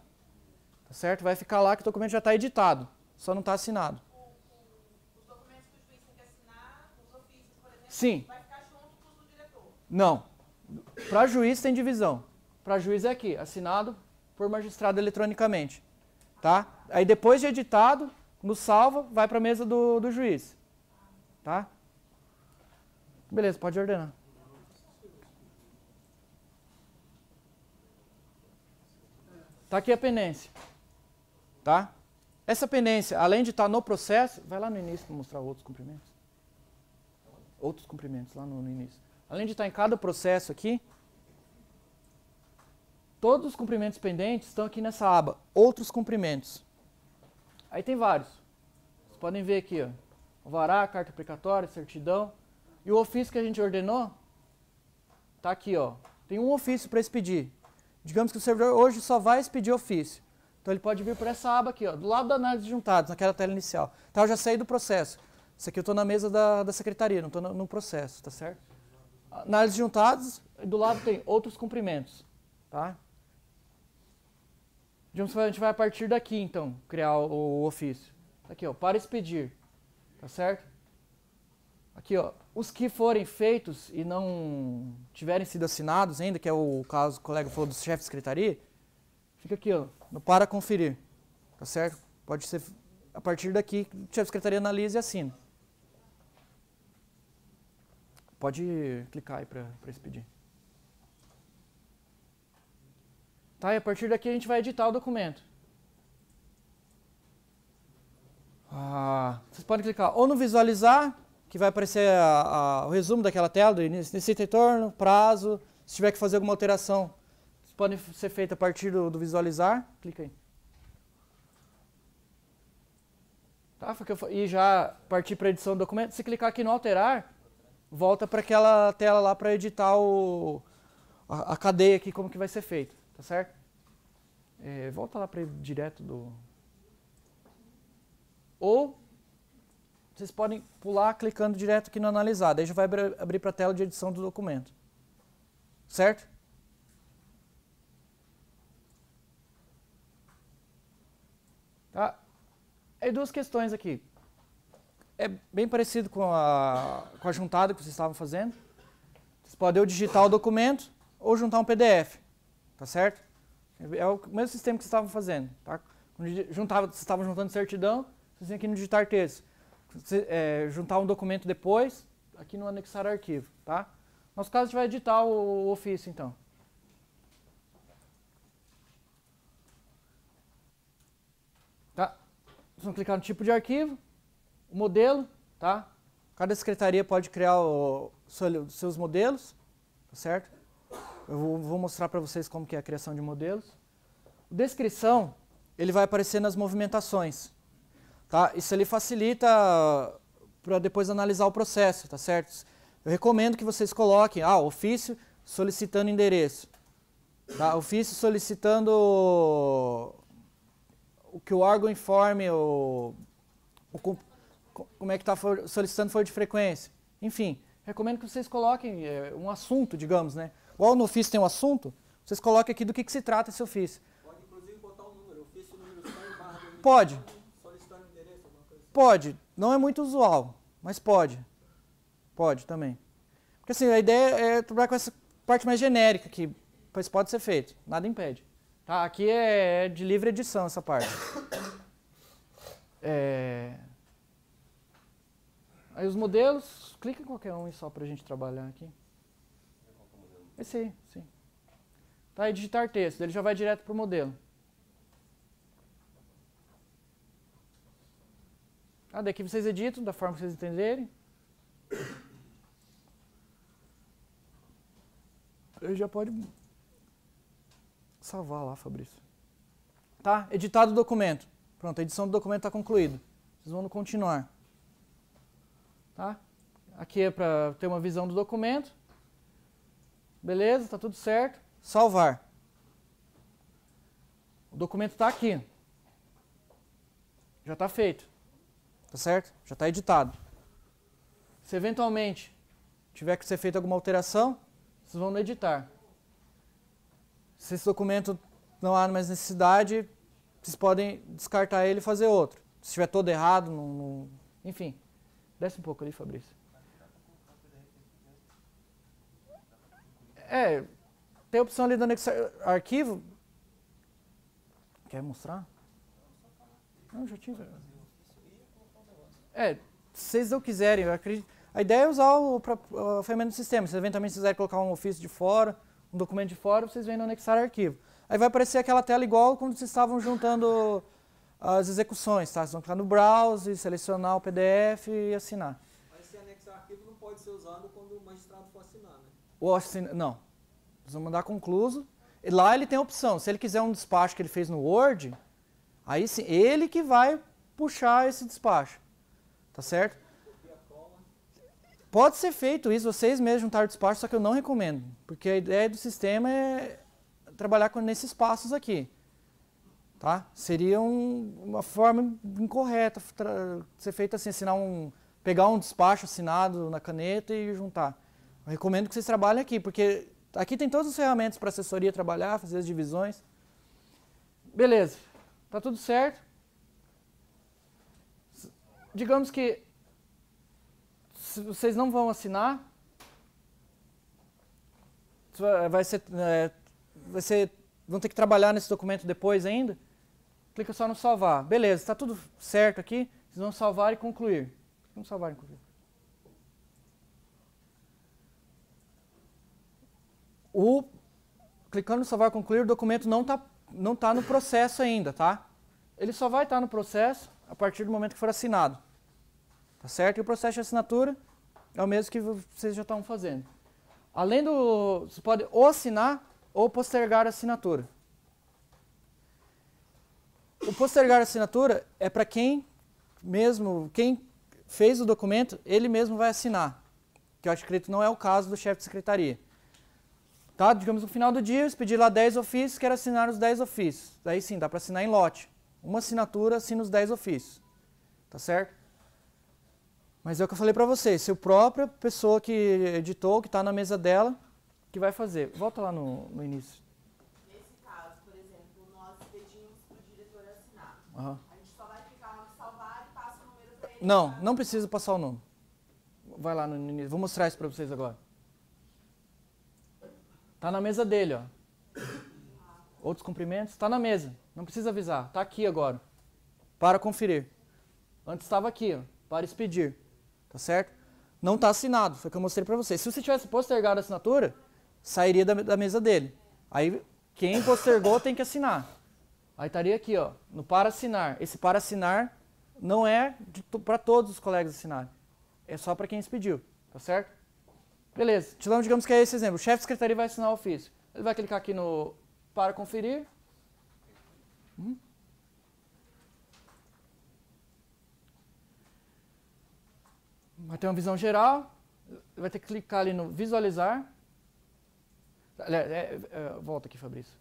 Speaker 1: Tá certo? Vai ficar lá que o documento já está editado, só não está assinado.
Speaker 3: Os documentos que o juiz tem que assinar, os ofícios, por exemplo,
Speaker 1: Sim.
Speaker 3: vai ficar junto com os do diretor?
Speaker 1: Não. Para juiz tem divisão. Para juiz é aqui, assinado por magistrado eletronicamente. Tá? Aí depois de editado, no salva, vai para a mesa do juiz. Tá? Beleza, pode ordenar. Tá aqui a pendência. Tá? Essa pendência, além de estar no processo, vai lá no início para mostrar outros cumprimentos. Outros cumprimentos lá no início. Além de estar em cada processo aqui, todos os cumprimentos pendentes estão aqui nessa aba, outros cumprimentos. Aí tem vários. Vocês podem ver aqui, ó, alvará, carta aplicatória, certidão. E o ofício que a gente ordenou, tá aqui, ó. Tem um ofício para expedir. Digamos que o servidor hoje só vai expedir ofício. Então ele pode vir por essa aba aqui, ó, do lado da análise de juntados, naquela tela inicial. Então eu já saí do processo. Isso aqui eu estou na mesa da secretaria, não estou no processo, tá certo? Análise de juntados, e do lado tem outros cumprimentos, tá? Digamos que a gente vai a partir daqui, então, criar o ofício. Aqui, ó, para expedir, tá certo? Aqui, ó, os que forem feitos e não tiverem sido assinados ainda, que é o caso que o colega falou do chefe de secretaria, fica aqui, ó, no para conferir, tá certo? Pode ser a partir daqui que o chefe de secretaria analisa e assina. Pode clicar aí para expedir. Tá, e a partir daqui a gente vai editar o documento. Vocês podem clicar ou no visualizar, que vai aparecer o resumo daquela tela, do início e retorno, prazo. Se tiver que fazer alguma alteração, pode ser feita a partir do visualizar. Clica aí. Tá, e já partir para a edição do documento. Se clicar aqui no alterar, volta para aquela tela lá para editar a cadeia aqui, como que vai ser feito. Tá certo? Volta lá para ir direto do... Ou vocês podem pular clicando direto aqui no analisar. Daí já vai abrir para a tela de edição do documento. Certo? Tá? Aí duas questões aqui. É bem parecido com a juntada que vocês estavam fazendo. Vocês podem ou digitar o documento ou juntar um PDF. Tá certo? É o mesmo sistema que vocês estavam fazendo. Tá? Quando vocês estavam juntando certidão, vocês têm aqui no digitar texto. Juntar um documento depois, aqui no anexar arquivo. Tá? No nosso caso, a gente vai editar o ofício, então. Tá? Vocês vão clicar no tipo de arquivo, o modelo. Tá? Cada secretaria pode criar os seus modelos. Tá certo? Eu vou mostrar para vocês como que é a criação de modelos. O descrição, ele vai aparecer nas movimentações. Tá? Isso ali facilita para depois analisar o processo, tá certo? Eu recomendo que vocês coloquem, ofício solicitando endereço. Tá? Ofício solicitando que o órgão informe como é que está solicitando folha de frequência. Enfim, recomendo que vocês coloquem um assunto, digamos, né? Igual no ofício tem um assunto, vocês coloquem aqui do que se trata esse ofício.
Speaker 2: Pode inclusive botar um número, ofício número 100/2020.
Speaker 1: Pode.
Speaker 2: Solicitando endereço, alguma coisa assim.
Speaker 1: Pode. Não é muito usual, mas pode. Pode também. Porque assim, a ideia é trabalhar com essa parte mais genérica, que pois pode ser feito, nada impede. Tá? Aqui é de livre edição essa parte. Aí os modelos, clica em qualquer um só para a gente trabalhar aqui. Esse aí, sim. Tá, e digitar texto, ele já vai direto para o modelo. Daqui vocês editam da forma que vocês entenderem. Aí já pode salvar lá, Fabrício. Tá, editado o documento. Pronto, a edição do documento está concluída. Vocês vão no continuar. Tá? Aqui é para ter uma visão do documento. Beleza, está tudo certo. Salvar. O documento está aqui. Já está feito. Tá certo? Já está editado. Se eventualmente tiver que ser feita alguma alteração, vocês vão no editar. Se esse documento não há mais necessidade, vocês podem descartar ele e fazer outro. Se estiver todo errado, enfim. Desce um pouco ali, Fabrício. Tem a opção ali do anexar arquivo. Quer mostrar? Não, já tive. Se vocês não quiserem, eu acredito. A ideia é usar a ferramenta do sistema. Se eventualmente quiserem colocar um ofício de fora, um documento de fora, vocês vêm no anexar arquivo. Aí vai aparecer aquela tela igual quando vocês estavam juntando as execuções, tá? Vocês vão clicar no browse, selecionar o PDF e assinar.
Speaker 2: Mas esse anexar arquivo não pode ser usado quando o magistrado for assinar, né?
Speaker 1: Não. Vocês vão mandar concluso. E lá ele tem a opção. Se ele quiser um despacho que ele fez no Word, aí sim, ele que vai puxar esse despacho. Tá certo? Pode ser feito isso, vocês mesmos juntaram o despacho, só que eu não recomendo. Porque a ideia do sistema é trabalhar nesses passos aqui. Tá? Seria uma forma incorreta ser feita assim, pegar um despacho assinado na caneta e juntar. Eu recomendo que vocês trabalhem aqui, porque aqui tem todas as ferramentas para a assessoria trabalhar, fazer as divisões. Beleza, tá tudo certo. Digamos que vocês não vão assinar, vão ter que trabalhar nesse documento depois ainda. Clica só no salvar. Beleza, está tudo certo aqui. Vocês vão salvar e concluir. Vamos salvar e concluir. Clicando no salvar e concluir, o documento não tá no processo ainda, tá? Ele só vai estar no processo a partir do momento que for assinado. Tá certo? E o processo de assinatura é o mesmo que vocês já estão fazendo. Além você pode ou assinar ou postergar a assinatura. O postergar a assinatura é para quem fez o documento, ele mesmo vai assinar. Que eu acredito que não é o caso do chefe de secretaria. Tá? Digamos, no final do dia, eu expedi lá 10 ofícios, quero assinar os 10 ofícios. Daí sim, dá para assinar em lote. Uma assinatura assina os 10 ofícios. Tá certo? Mas é o que eu falei para vocês, se a própria pessoa que editou, que está na mesa dela, que vai fazer. Volta lá no início.
Speaker 3: Nesse caso, por exemplo, nós pedimos para o diretor assinar.
Speaker 1: Uhum.
Speaker 3: A gente só vai clicar no salvar e passa o número para ele.
Speaker 1: Não precisa passar o número. Vai lá no início, vou mostrar isso para vocês agora. Tá na mesa dele, ó. Outros cumprimentos, está na mesa. Não precisa avisar, está aqui agora. Para conferir. Antes estava aqui, ó, para expedir. Tá certo? Não está assinado, foi o que eu mostrei para vocês. Se você tivesse postergado a assinatura, sairia da mesa dele. Aí quem postergou tem que assinar. Aí estaria aqui, ó, no para assinar. Esse para assinar não é para todos os colegas assinarem. É só para quem expediu, tá certo? Beleza, então digamos que é esse exemplo. O chefe de secretaria vai assinar o ofício. Ele vai clicar aqui no para conferir. Vai ter uma visão geral, vai ter que clicar ali no visualizar. Volta aqui, Fabrício.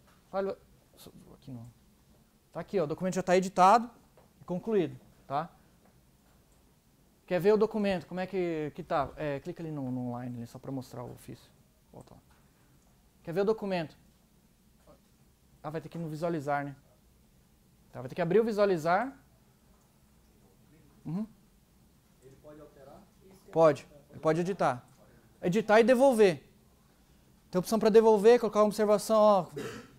Speaker 1: Aqui não. Tá aqui, ó, o documento já está editado e concluído, tá? Quer ver o documento, como é que tá? Clica ali no online, ali, só para mostrar o ofício. Volta lá. Quer ver o documento? Vai ter que ir no visualizar, né? Tá, vai ter que abrir o visualizar.
Speaker 2: Ele pode alterar?
Speaker 1: Pode. Ele pode editar. Editar e devolver. Tem opção para devolver, colocar uma observação, ó,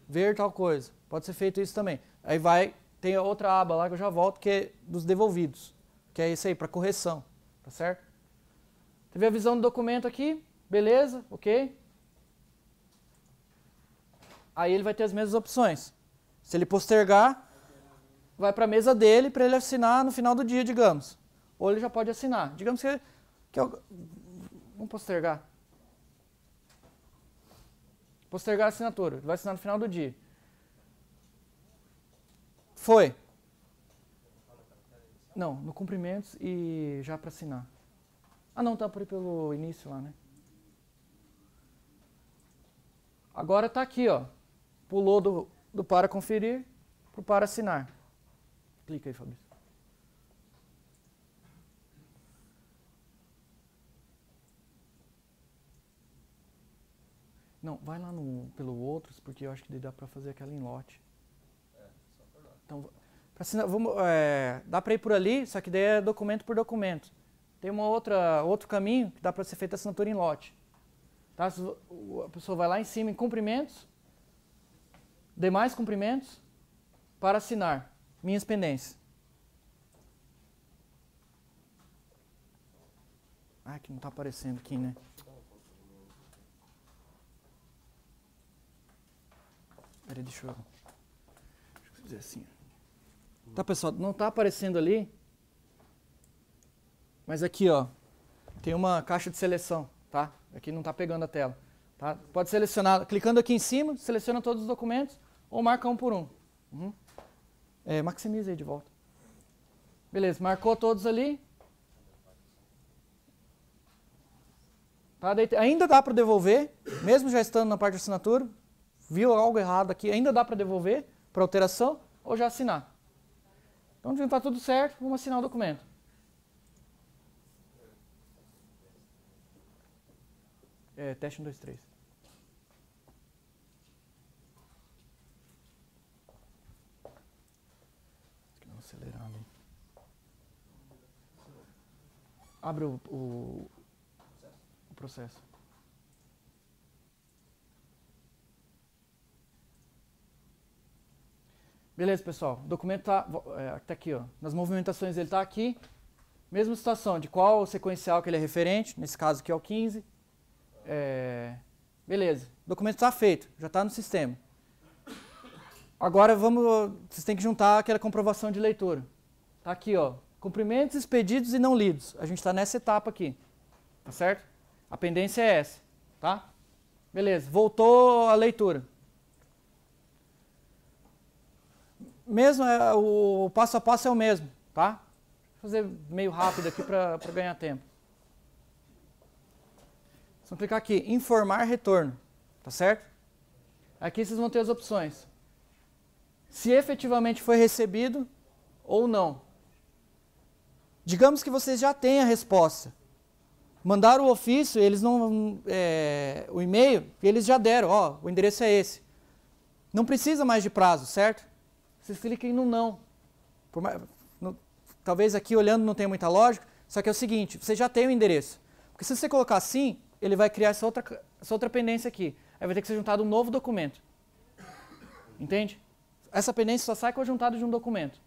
Speaker 1: ver tal coisa. Pode ser feito isso também. Aí tem outra aba lá que eu já volto, que é dos devolvidos. Que é isso aí, para correção. Tá certo? Teve a visão do documento aqui. Beleza, ok. Aí ele vai ter as mesmas opções. Se ele postergar, vai para a mesa dele para ele assinar no final do dia, digamos. Ou ele já pode assinar. Digamos que vamos postergar. Postergar a assinatura. Ele vai assinar no final do dia. Foi. Não, no cumprimentos e já para assinar. Não, tá por aí pelo início lá, né? Agora tá aqui, ó. Pulou do para conferir pro para assinar. Clica aí, Fabrício. Não, vai lá pelo outros, porque eu acho que dá para fazer aquela em lote.
Speaker 2: Só por lá.
Speaker 1: Então, pra assinar, dá para ir por ali, só que daí é documento por documento. Tem outro caminho que dá para ser feita assinatura em lote. Tá? A pessoa vai lá em cima em cumprimentos, demais cumprimentos, para assinar minhas pendências. Ah, que não está aparecendo aqui, né? Peraí, deixa eu fazer assim. Tá, pessoal? Não está aparecendo ali, mas aqui, ó, tem uma caixa de seleção, tá? Aqui não está pegando a tela. Tá? Pode selecionar, clicando aqui em cima, seleciona todos os documentos ou marca um por um. Uhum. Maximiza aí de volta. Beleza, marcou todos ali. Tá? Ainda dá para devolver, mesmo já estando na parte de assinatura. Viu algo errado aqui, ainda dá para devolver para alteração ou já assinar. Então, já está tudo certo, vamos assinar o documento. Teste 1, 2, 3. Dá uma acelerada aí. Abre o processo. Beleza, pessoal. O documento está aqui, ó. Nas movimentações ele está aqui. Mesma situação, de qual sequencial que ele é referente. Nesse caso aqui é o 15. Beleza. O documento está feito. Já está no sistema. Agora vocês têm que juntar aquela comprovação de leitura. Está aqui, ó. Cumprimentos, expedidos e não lidos. A gente está nessa etapa aqui. Tá certo? A pendência é essa. Tá? Beleza. Voltou a leitura. Mesmo, o passo a passo é o mesmo, tá? Vou fazer meio rápido aqui para ganhar tempo. Vocês vão clicar aqui, informar retorno, tá certo? Aqui vocês vão ter as opções. Se efetivamente foi recebido ou não. Digamos que vocês já têm a resposta. Mandaram o ofício, eles não, o e-mail, eles já deram, ó, o endereço é esse. Não precisa mais de prazo, certo? Vocês cliquem no não. Talvez aqui olhando não tenha muita lógica, só que é o seguinte, você já tem o endereço. Porque se você colocar assim, ele vai criar essa outra pendência aqui. Aí vai ter que ser juntado um novo documento. Entende? Essa pendência só sai com a juntada de um documento.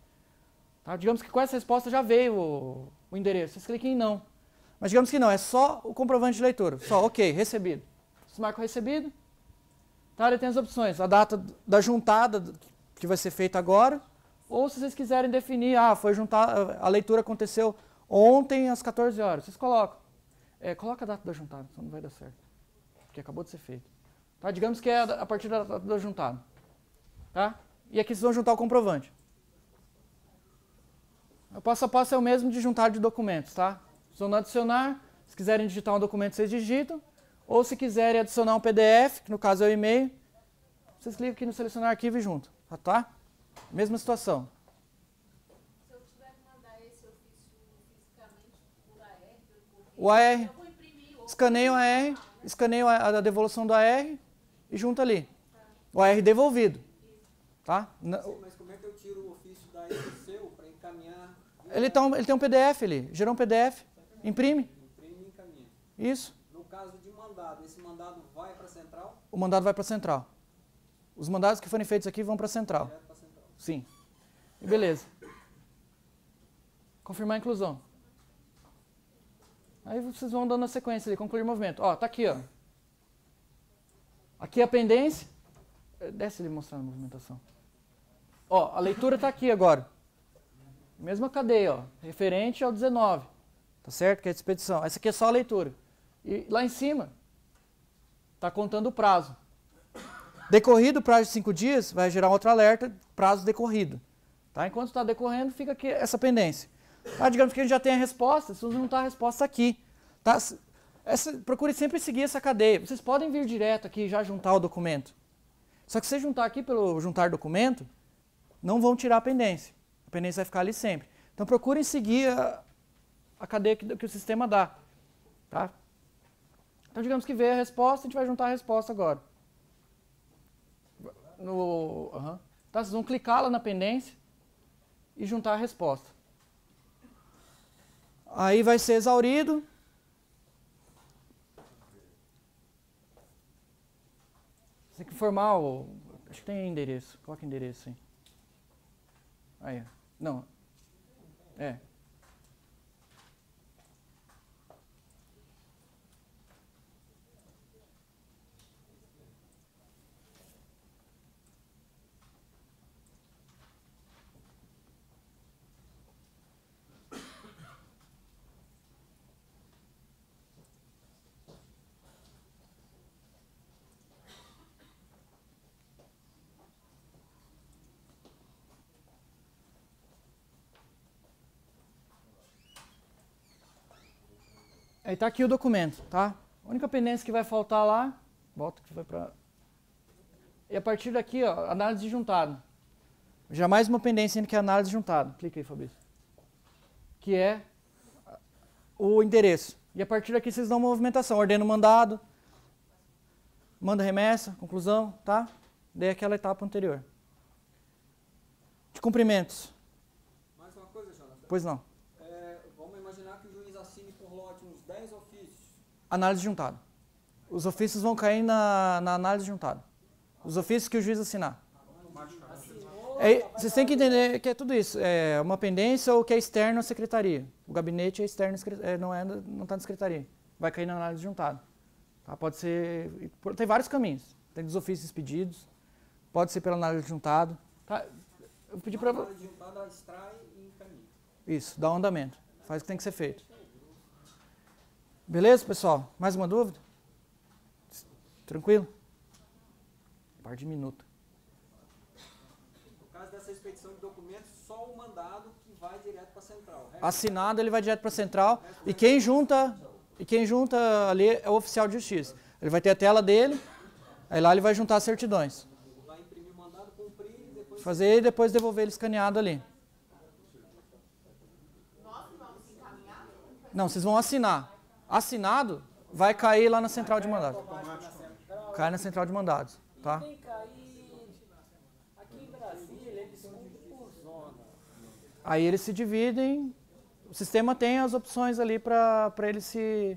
Speaker 1: Tá? Digamos que com essa resposta já veio o endereço. Vocês cliquem em não. Mas digamos que não, é só o comprovante de leitura. Só, ok, recebido. Vocês marcam recebido. Tá? Ele tem as opções. A data da juntada que vai ser feita agora, ou se vocês quiserem definir, foi juntar, a leitura aconteceu ontem às 14 horas, vocês colocam. Coloca a data da juntada, senão não vai dar certo, porque acabou de ser feito. Tá? Digamos que é a partir da data da juntada. Tá? E aqui vocês vão juntar o comprovante. O passo a passo é o mesmo de juntar de documentos, tá? Vocês vão adicionar, se quiserem digitar um documento, vocês digitam, ou se quiserem adicionar um PDF, que no caso é o e-mail, vocês clicam aqui no selecionar arquivo e juntam. Tá? Mesma situação.
Speaker 3: Se eu tiver que mandar esse ofício fisicamente por AR,
Speaker 1: o AR,
Speaker 3: eu vou imprimir outro.
Speaker 1: escaneio a devolução do AR e junta ali. Tá. O AR devolvido. Tá?
Speaker 2: Sim, mas como é que eu tiro o ofício daí do seu para encaminhar?
Speaker 1: Ele tem um PDF ali. Gerou um PDF. Imprime.
Speaker 2: Imprime e encaminha.
Speaker 1: Isso.
Speaker 2: No caso de mandado, esse mandado vai para a central?
Speaker 1: O mandado vai para a central. Os mandados que forem feitos aqui vão para a central.
Speaker 2: Direto para a central.
Speaker 1: Sim. E beleza. Confirmar a inclusão. Aí vocês vão dando a sequência ali, concluir o movimento. Ó, tá aqui, ó. Aqui é a pendência. Desce ali mostrando a movimentação. Ó, a leitura tá aqui agora. Mesma cadeia, ó. Referente ao 19. Tá certo? Que é a expedição. Essa aqui é só a leitura. E lá em cima, tá contando o prazo. Decorrido o prazo de 5 dias, vai gerar outro alerta, prazo decorrido. Tá? Enquanto está decorrendo, fica aqui essa pendência. Digamos que a gente já tem a resposta, se não está a resposta aqui. Tá? Procure sempre seguir essa cadeia. Vocês podem vir direto aqui e já juntar o documento. Só que se você juntar aqui pelo juntar documento, não vão tirar a pendência. A pendência vai ficar ali sempre. Então procurem seguir a cadeia que o sistema dá. Tá? Então digamos que veio a resposta, a gente vai juntar a resposta agora. Tá, vocês vão clicar lá na pendência e juntar a resposta. Aí vai ser exaurido. Você tem que informar o... Acho que tem endereço. Coloca endereço aí. Aí, ó. Não. É. Aí tá aqui o documento, tá? A única pendência que vai faltar lá, volta que vai para... E a partir daqui, ó, análise de juntado. Já mais uma pendência ainda que é análise de juntado. Clica aí, Fabrício. Que é o endereço. E a partir daqui vocês dão movimentação. Ordena o mandado, manda remessa, conclusão, tá? Daí aquela etapa anterior. De cumprimentos.
Speaker 2: Mais uma coisa, Jonathan.
Speaker 1: Pois não.
Speaker 2: Vamos imaginar que o juiz assine por lote uns 10 ofícios.
Speaker 1: Análise de juntado. Os ofícios vão cair na análise de juntado. Os ofícios que o juiz assinar. Vocês têm que entender que é tudo isso. É uma pendência ou que é externo à secretaria. O gabinete é externo, não está na secretaria. Vai cair na análise de juntado. Tá? Pode ser... Tem vários caminhos. Tem dos ofícios expedidos. Pode ser pela análise de juntado. Tá? Eu pedi para...
Speaker 2: A análise de juntado extrai e encaminha.
Speaker 1: Isso, dá um andamento. Faz o que tem que ser feito. Beleza, pessoal? Mais uma dúvida? Tranquilo? Par de minuto.
Speaker 2: No caso dessa expedição de documentos, só o mandado que vai direto para a central.
Speaker 1: Assinado, ele vai direto para a central. E quem junta ali é o oficial de justiça. Ele vai ter a tela dele, aí lá ele vai juntar as certidões.
Speaker 2: Vai imprimir o mandado, cumprir e depois...
Speaker 1: Fazer e depois devolver ele escaneado ali.
Speaker 3: Nós que vamos encaminhar?
Speaker 1: Não, vocês vão assinar. Assinado, vai cair lá na central de mandados. Cai na central de mandados, tá?
Speaker 6: Tem que cair aqui em Brasília, eles fundem por zona.
Speaker 1: Aí eles se dividem, o sistema tem as opções ali para ele se...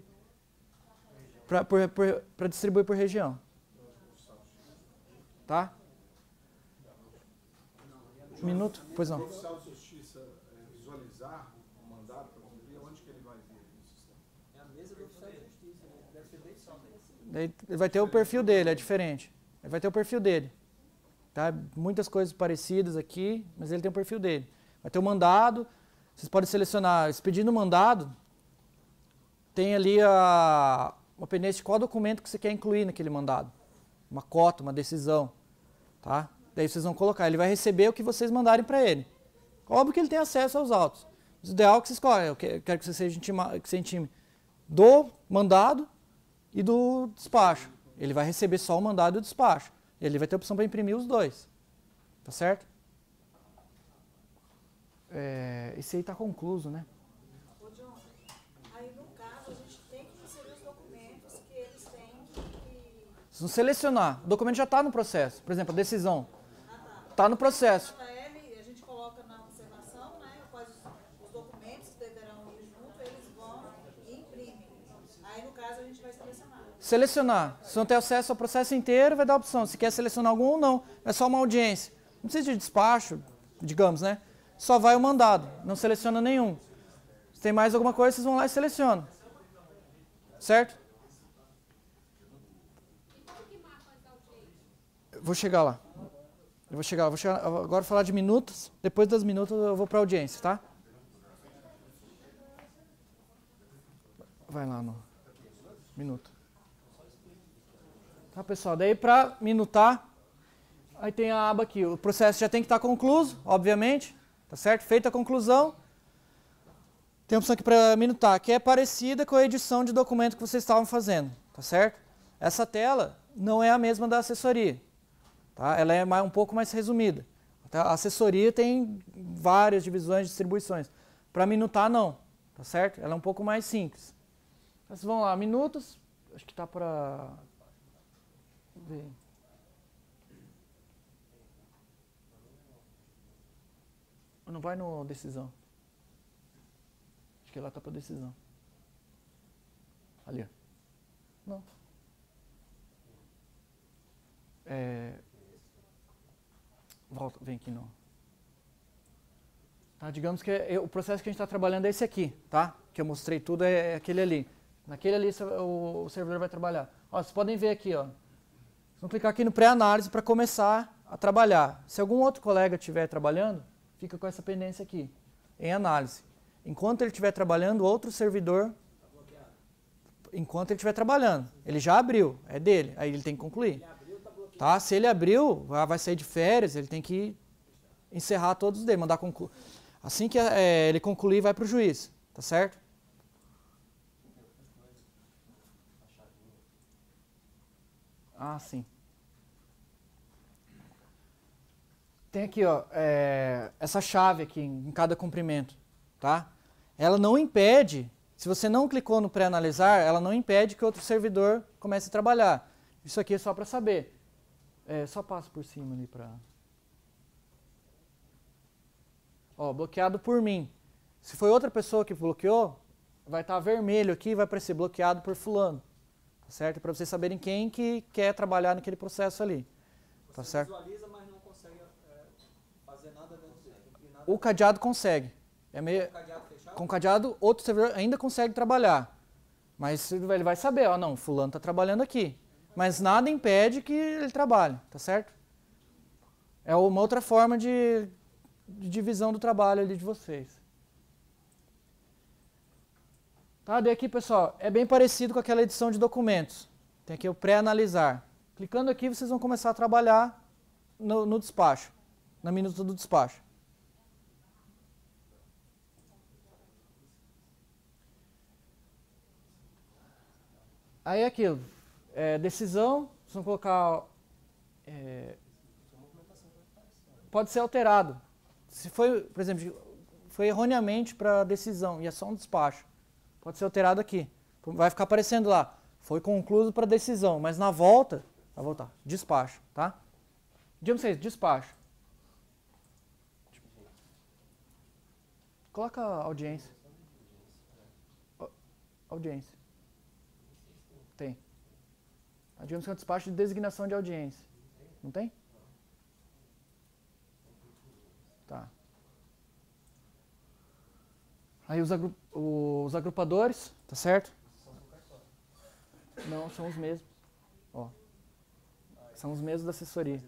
Speaker 1: para distribuir por região. Tá? Minuto? Pois não.
Speaker 7: O oficial de justiça visualizar o mandato para cumprir, onde que ele vai ver no sistema?
Speaker 2: É a mesa do oficial de justiça, né? Deve ser bem só.
Speaker 1: Daí ele vai ter o perfil dele, é diferente. Ele vai ter o perfil dele. Tá? Muitas coisas parecidas aqui, mas ele tem o perfil dele. Vai ter o mandado, vocês podem selecionar, expedindo o mandado, tem ali uma pendência de qual documento que você quer incluir naquele mandado. Uma cota, uma decisão. Tá? Daí vocês vão colocar, ele vai receber o que vocês mandarem para ele. Óbvio que ele tem acesso aos autos. Mas o ideal é que você escolha, eu quero que você intime do mandado e do despacho. Ele vai receber só o mandado e o despacho. Ele vai ter a opção para imprimir os dois. Tá certo? Esse aí está concluso, né?
Speaker 5: Ô, John, aí no caso a gente tem que inserir os documentos que eles têm que...
Speaker 1: Vocês vão selecionar. O documento já está no processo. Por exemplo, a decisão. Está no processo.
Speaker 5: A gente coloca na observação, né, quais os documentos que deverão ir junto, eles vão e imprimem. Aí no caso a gente vai selecionar.
Speaker 1: Selecionar. Se não tem acesso ao processo inteiro, vai dar a opção. Se quer selecionar algum ou não. É só uma audiência. Não precisa de despacho, digamos, né? Só vai o mandado. Não seleciona nenhum. Se tem mais alguma coisa, vocês vão lá e selecionam. Certo? Eu vou chegar lá. Vou chegar agora falar de minutos. Depois das minutos eu vou para a audiência, tá? Vai lá no minuto. Tá, pessoal? Daí para minutar, aí tem a aba aqui. O processo já tem que estar concluído, obviamente. Tá certo? Feita a conclusão. Tem a opção aqui para minutar, que é parecida com a edição de documento que vocês estavam fazendo. Tá certo? Essa tela não é a mesma da assessoria. Tá? Ela é um pouco mais resumida. A assessoria tem várias divisões, distribuições. Para minutar, não. Tá certo? Ela é um pouco mais simples. Então, vocês vão lá, minutos. Acho que está para... ver. Não vai no decisão. Acho que lá está para decisão. Ali, ó. Não. Volta, vem aqui não. Tá, digamos que o processo que a gente está trabalhando é esse aqui, tá? Que eu mostrei tudo é aquele ali. Naquele ali o servidor vai trabalhar. Ó, vocês podem ver aqui, ó. Vocês vão clicar aqui no pré-análise para começar a trabalhar. Se algum outro colega estiver trabalhando, fica com essa pendência aqui, em análise. Enquanto ele estiver trabalhando, outro servidor, enquanto ele estiver trabalhando, ele já abriu, é dele, aí ele tem que concluir. Tá? Se ele abriu, vai sair de férias, ele tem que encerrar todos dele, mandar concluir. Assim que ele concluir, vai para o juiz, tá certo? Ah, sim. Tem aqui, ó, essa chave aqui em cada comprimento, tá? Ela não impede, se você não clicou no pré-analisar, ela não impede que outro servidor comece a trabalhar. Isso aqui é só para saber. Só passo por cima ali para... Ó, bloqueado por mim. Se foi outra pessoa que bloqueou, vai estar vermelho aqui e vai aparecer bloqueado por fulano. Tá certo? Para vocês saberem quem que quer trabalhar naquele processo ali. Tá certo?
Speaker 2: Você visualiza, mas não consegue fazer nada dentro dele.
Speaker 1: O cadeado consegue. Com o cadeado, outro servidor ainda consegue trabalhar. Mas ele vai saber, ó, não, fulano está trabalhando aqui. Mas nada impede que ele trabalhe, tá certo? É uma outra forma de divisão do trabalho ali de vocês. Tá, daí aqui, pessoal, é bem parecido com aquela edição de documentos. Tem aqui o pré-analisar. Clicando aqui, vocês vão começar a trabalhar no despacho, na minuta do despacho. Aí é aquilo, decisão, vocês vão colocar, pode ser alterado. Se foi, por exemplo, foi erroneamente para decisão e é só um despacho, pode ser alterado aqui. Vai ficar aparecendo lá, foi concluído para decisão, mas na volta, vai voltar, despacho, tá? Digamos vocês, despacho. Coloca audiência. Audiência. Tem. Digamos que é um despacho de designação de audiência. Não tem? Tá. Aí os agrupadores, tá certo? Não, são os mesmos. Ó. São os mesmos da assessoria.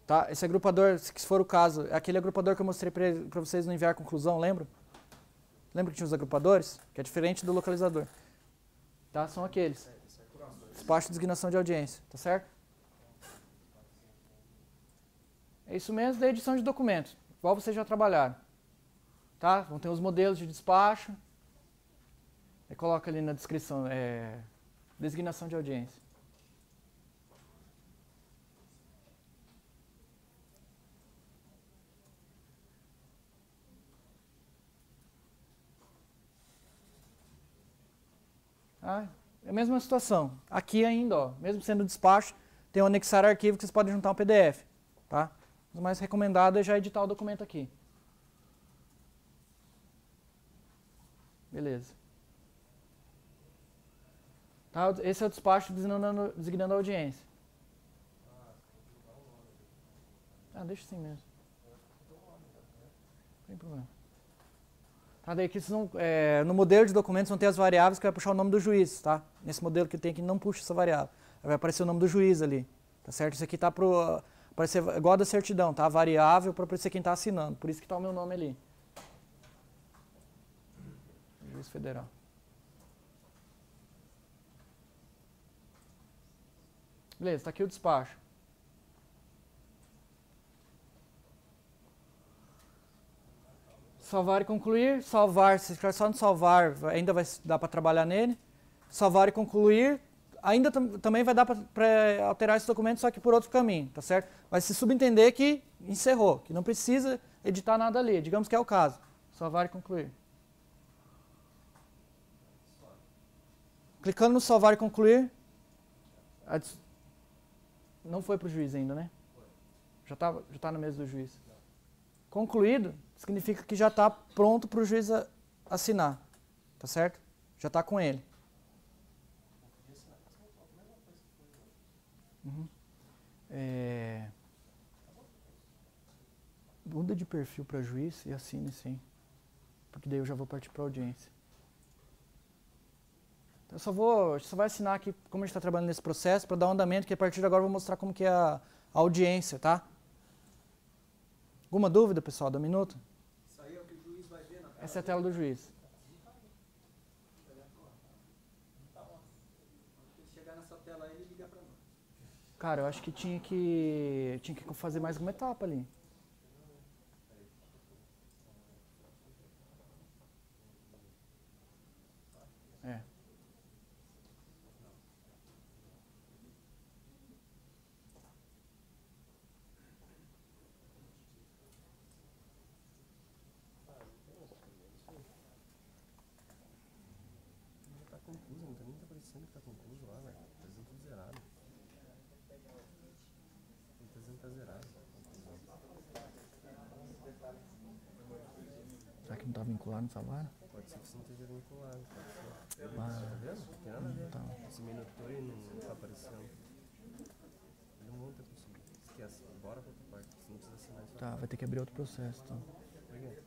Speaker 1: Tá? Esse agrupador, se for o caso, é aquele agrupador que eu mostrei para vocês no enviar conclusão, lembra? Lembra que tinha os agrupadores? Que é diferente do localizador. Tá? São aqueles. Despacho de designação de audiência, tá certo? É isso mesmo da edição de documentos, igual vocês já trabalharam. Tá? Vão ter os modelos de despacho. Aí coloca ali na descrição, designação de audiência. É a mesma situação. Aqui ainda, ó, mesmo sendo despacho, tem o anexar arquivo que vocês podem juntar um PDF. Tá? O mais recomendado é já editar o documento aqui. Beleza. Tá? Esse é o despacho designando a audiência. Deixa assim mesmo. Não tem problema. Tá, daí aqui no modelo de documentos vão ter as variáveis que vai puxar o nome do juiz, tá? Nesse modelo que tem aqui não puxa essa variável. Vai aparecer o nome do juiz ali, tá certo? Isso aqui tá para aparecer igual a da certidão, tá? A variável para aparecer quem está assinando. Por isso que tá o meu nome ali. Juiz Federal. Beleza, tá aqui o despacho. Salvar e concluir. Salvar, se ficar só no salvar, ainda vai dar para trabalhar nele. Salvar e concluir. Ainda também vai dar para alterar esse documento, só que por outro caminho, tá certo? Vai se subentender que encerrou, que não precisa editar nada ali. Digamos que é o caso. Salvar e concluir. Clicando no salvar e concluir. Não foi para o juiz ainda, né? Já tá na mesa do juiz. Concluído significa que já está pronto para o juiz assinar, tá certo? Já está com ele. Muda de perfil para juiz e assine sim. Porque daí eu já vou partir para audiência. Eu só vai assinar aqui como a gente está trabalhando nesse processo para dar um andamento, que a partir de agora eu vou mostrar como que é a audiência, tá? Alguma dúvida, pessoal? Dá um minuto?
Speaker 2: Isso aí é o que o juiz vai ver na tela.
Speaker 1: Essa é a tela do juiz.
Speaker 2: Quando ele chegar nessa tela aí, ele liga para nós.
Speaker 1: Cara, eu acho que tinha que fazer mais uma etapa ali. É.
Speaker 8: Tá confuso, não tá nem aparecendo que tá confuso lá, velho. Tá dizendo tudo zerado. Ele tá dizendo que tá zerado.
Speaker 1: Será que não está vinculado no salário?
Speaker 8: Pode ser que você não esteja vinculado, pode ser. Tá
Speaker 1: Ah,
Speaker 8: vendo? Não tem nada a ver.
Speaker 1: tá.
Speaker 8: Esse monitor aí não tá aparecendo. Ele não vão ter conseguido. Esquece, bora pra outra parte, você não precisa assinar isso.
Speaker 1: Tá, vai ter que abrir outro processo, então.
Speaker 8: Por quê?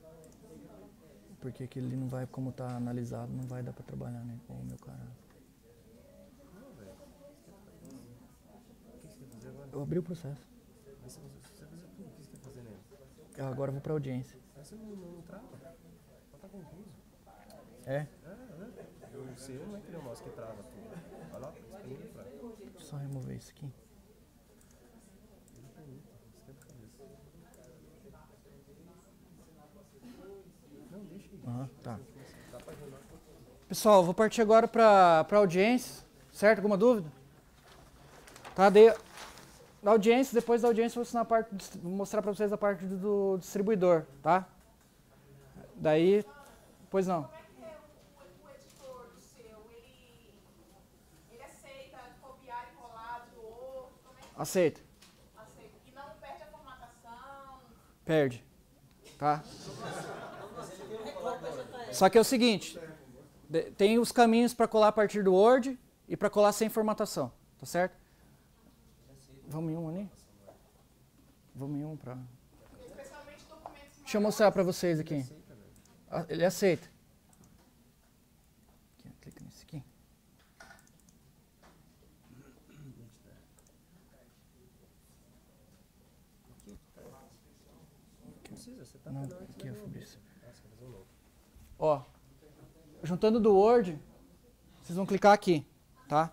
Speaker 1: Porque aquele não vai, como tá analisado, não vai dar pra trabalhar, né? Com o meu cara.
Speaker 8: Não, velho. O que você quer fazer agora?
Speaker 1: Eu abri o processo.
Speaker 8: Mas você fazer tudo, o que você quer fazer nele?
Speaker 1: Agora eu vou pra audiência.
Speaker 8: Mas você não trava. Só tá confuso.
Speaker 1: É?
Speaker 8: Eu sei, não é que nem o mouse que trava tudo. Vai lá, experimenta pra.
Speaker 1: Deixa eu só remover isso aqui.
Speaker 8: Não, deixa aí.
Speaker 1: Tá. Pessoal, vou partir agora para audiência, certo? Alguma dúvida? Tá, da audiência, depois da audiência eu vou mostrar para vocês a parte do distribuidor, tá? Daí, pois não.
Speaker 3: Como é que é o editor do seu? Ele aceita copiar e colar do outro? Como é que
Speaker 1: Aceita.
Speaker 3: aceita? E não perde a formatação?
Speaker 1: Perde. Tá? Só que é o seguinte, tem os caminhos para colar a partir do Word e para colar sem formatação, tá certo? Vamos em um ali? Vamos em um para...
Speaker 3: Especialmente documentos
Speaker 1: Deixa eu mostrar para vocês aqui. Ele aceita. Aqui, clica nesse aqui.
Speaker 8: Não precisa, você tá
Speaker 1: Não,
Speaker 8: pegando
Speaker 1: aqui é o Fabrício.
Speaker 8: Nossa, fazer um novo.
Speaker 1: Ó, juntando do Word, vocês vão clicar aqui, tá?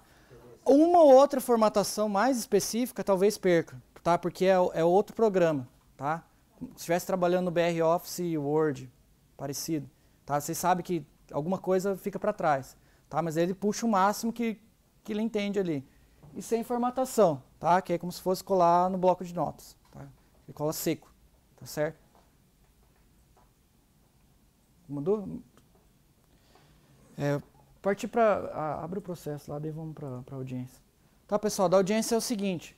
Speaker 1: Uma ou outra formatação mais específica talvez perca, tá? Porque é outro programa, tá? Se estivesse trabalhando no BR Office e Word, parecido, tá? Vocês sabem que alguma coisa fica para trás, tá? Mas ele puxa o máximo que ele entende ali. E sem formatação, tá? Que é como se fosse colar no bloco de notas, tá? Ele cola seco, tá certo? Mandou? Partir para... abre o processo lá, daí vamos para a audiência. Tá, pessoal? Da audiência é o seguinte.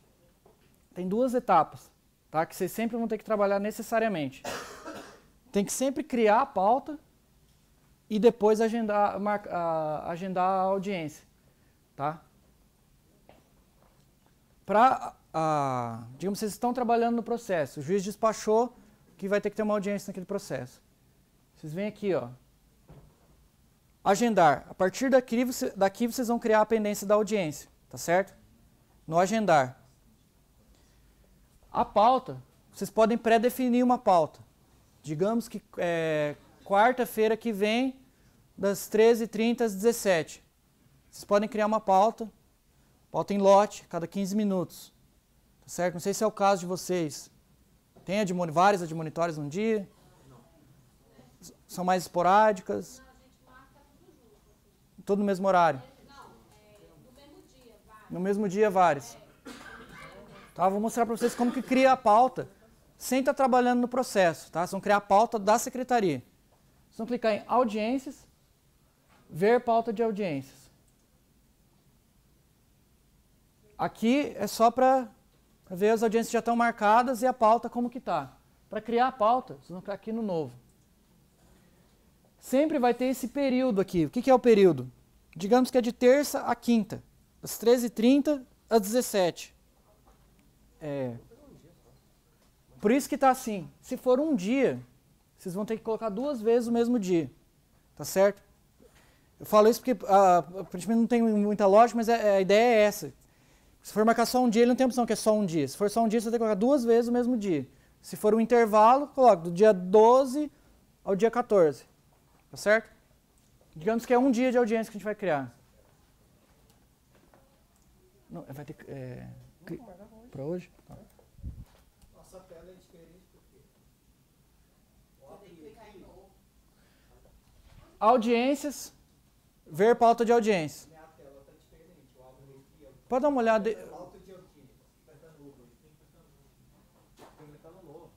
Speaker 1: Tem duas etapas, tá? Que vocês sempre vão ter que trabalhar necessariamente. Tem que sempre criar a pauta e depois agendar a audiência, tá? Digamos, vocês estão trabalhando no processo. O juiz despachou que vai ter que ter uma audiência naquele processo. Vocês vêm aqui, ó. Agendar. A partir daqui vocês vão criar a pendência da audiência, tá certo? No agendar. A pauta, vocês podem pré-definir uma pauta. Digamos que quarta-feira que vem, das 13h30 às 17h. Vocês podem criar uma pauta em lote, cada 15 minutos. Tá certo? Não sei se é o caso de vocês. Tem várias admonitórias num dia? São mais esporádicas? Tudo no mesmo horário? No mesmo dia, vários. Tá, vou mostrar para vocês como que cria a pauta sem estar trabalhando no processo. Tá? Vocês vão criar a pauta da secretaria. Vocês vão clicar em audiências, ver pauta de audiências. Aqui é só para ver as audiências que já estão marcadas e a pauta como que está. Para criar a pauta, vocês vão clicar aqui no novo. Sempre vai ter esse período aqui. O que é o período? Digamos que é de terça a quinta, das 13h30 às 17h. Por isso que está assim. Se for um dia, vocês vão ter que colocar 2 vezes o mesmo dia. Tá certo? Eu falo isso porque aparentemente não tem muita lógica, mas a ideia é essa. Se for marcar só um dia, ele não tem opção que é só um dia. Se for só um dia, você vai ter que colocar 2 vezes o mesmo dia. Se for um intervalo, coloca do dia 12 ao dia 14. Tá certo? Digamos que é um dia de audiência que a gente vai criar. Não, vai ter para hoje? Tá.
Speaker 4: Nossa tela é diferente porque
Speaker 3: Tem que clicar em novo.
Speaker 1: Audiências, ver pauta de audiência.
Speaker 4: minha tela tá diferente. Eu abro aqui, eu
Speaker 1: Pode dar uma olhada.
Speaker 4: alto de audiência. Vai estar novo. Tem que estar no novo.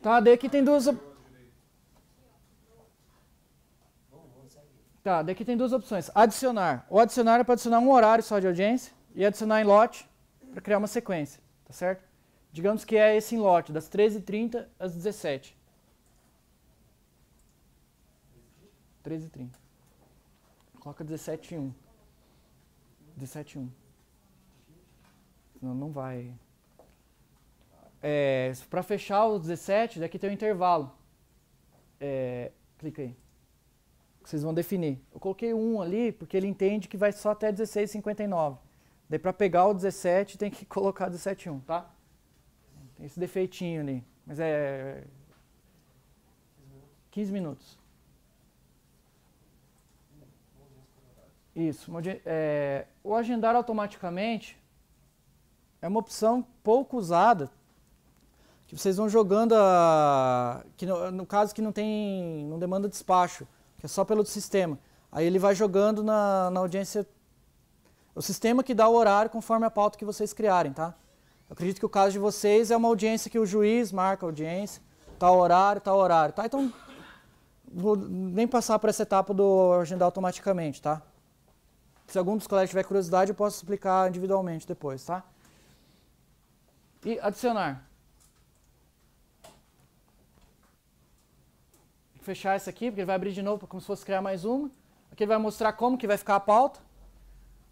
Speaker 1: Tá, daí aqui tem duas. Tá, daqui tem 2 opções. Adicionar. O adicionar é para adicionar um horário só de audiência e adicionar em lote para criar uma sequência, tá certo? Digamos que é esse em lote, das 13h30 às 17h. 13h30. Coloca 17h01. 17h01. Senão não vai. Para fechar os 17, daqui tem um intervalo. Clica aí. Vocês vão definir. Eu coloquei 1 ali porque ele entende que vai só até 16h59. Daí para pegar o 17 tem que colocar 17h01, tá? Tem esse defeitinho ali. Mas é 15 minutos. Isso. O agendar automaticamente é uma opção pouco usada, que vocês vão jogando, que no caso que não demanda despacho, que é só pelo sistema. Aí ele vai jogando na audiência, o sistema que dá o horário conforme a pauta que vocês criarem, tá? Eu acredito que o caso de vocês é uma audiência que o juiz marca a audiência, tal horário, tá? Então, vou nem passar por essa etapa do agendar automaticamente, tá? Se algum dos colegas tiver curiosidade, eu posso explicar individualmente depois, tá? E adicionar. Fechar essa aqui, porque ele vai abrir de novo como se fosse criar mais uma. Aqui ele vai mostrar como que vai ficar a pauta.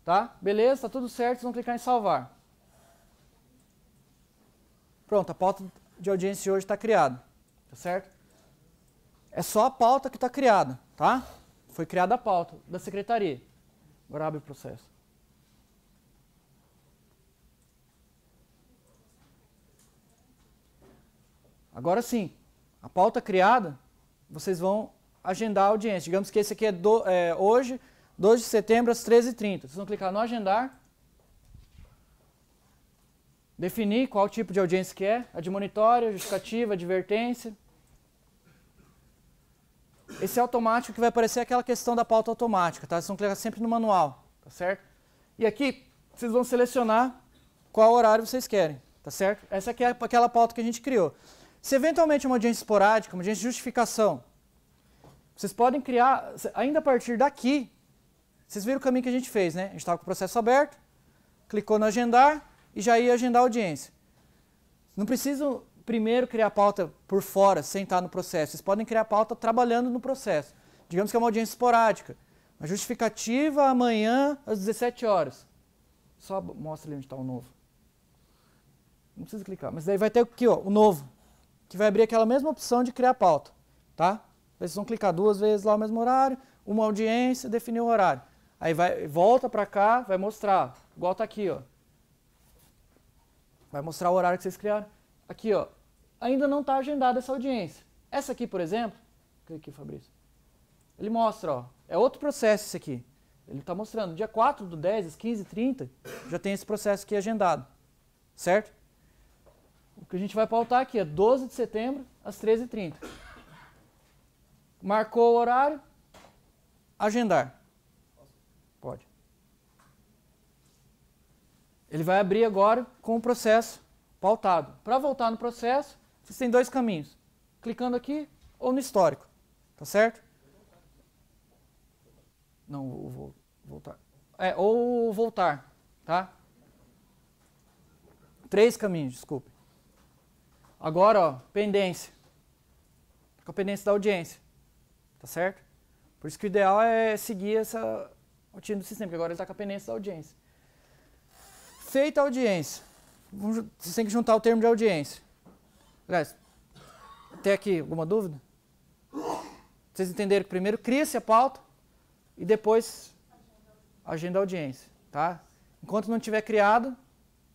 Speaker 1: Tá? Beleza, tá tudo certo, vocês vão clicar em salvar. Pronto, a pauta de audiência de hoje está criada. Tá certo? É só a pauta que está criada, tá? Foi criada a pauta da secretaria. Agora abre o processo. Agora sim, a pauta criada, vocês vão agendar a audiência. Digamos que esse aqui é hoje, 2 de setembro, às 13h30. Vocês vão clicar no agendar. Definir qual tipo de audiência que é. Admonitória, justificativa, advertência. Esse automático que vai aparecer é aquela questão da pauta automática, tá? Vocês vão clicar sempre no manual, tá certo? E aqui, vocês vão selecionar qual horário vocês querem, tá certo? Essa aqui é aquela pauta que a gente criou. Se eventualmente é uma audiência esporádica, uma audiência de justificação, vocês podem criar, ainda a partir daqui, vocês viram o caminho que a gente fez, né? A gente estava com o processo aberto, clicou no agendar e já ia agendar a audiência. Não precisam primeiro criar a pauta por fora, sem estar no processo. Vocês podem criar a pauta trabalhando no processo. Digamos que é uma audiência esporádica. Uma justificativa amanhã às 17 horas. Só mostra ali onde está o novo. Não precisa clicar, mas daí vai ter aqui, ó, o novo, que vai abrir aquela mesma opção de criar a pauta, tá? Vocês vão clicar 2 vezes lá o mesmo horário, uma audiência, definir o horário. Aí volta para cá, vai mostrar, igual tá aqui, ó. Vai mostrar o horário que vocês criaram. Aqui, ó, ainda não está agendada essa audiência. Essa aqui, por exemplo, clique aqui, Fabrício. Ele mostra, ó, é outro processo esse aqui. Ele está mostrando, dia 4/10, às 15h30, já tem esse processo aqui agendado, certo? O que a gente vai pautar aqui é 12 de setembro, às 13h30. Marcou o horário, agendar. Pode. Ele vai abrir agora com o processo pautado. Para voltar no processo, vocês têm 2 caminhos. Clicando aqui ou no histórico. Tá certo? Não, vou voltar. Ou voltar, tá? 3 caminhos, desculpe. Agora, ó, pendência. Com a pendência da audiência. Tá certo? Por isso que o ideal é seguir essa rotina do sistema, porque agora ele está com a pendência da audiência. Feita a audiência. Vocês têm que juntar o termo de audiência. Aliás, até aqui, alguma dúvida? Vocês entenderam que primeiro cria-se a pauta e depois agenda a audiência. Tá? Enquanto não tiver criado,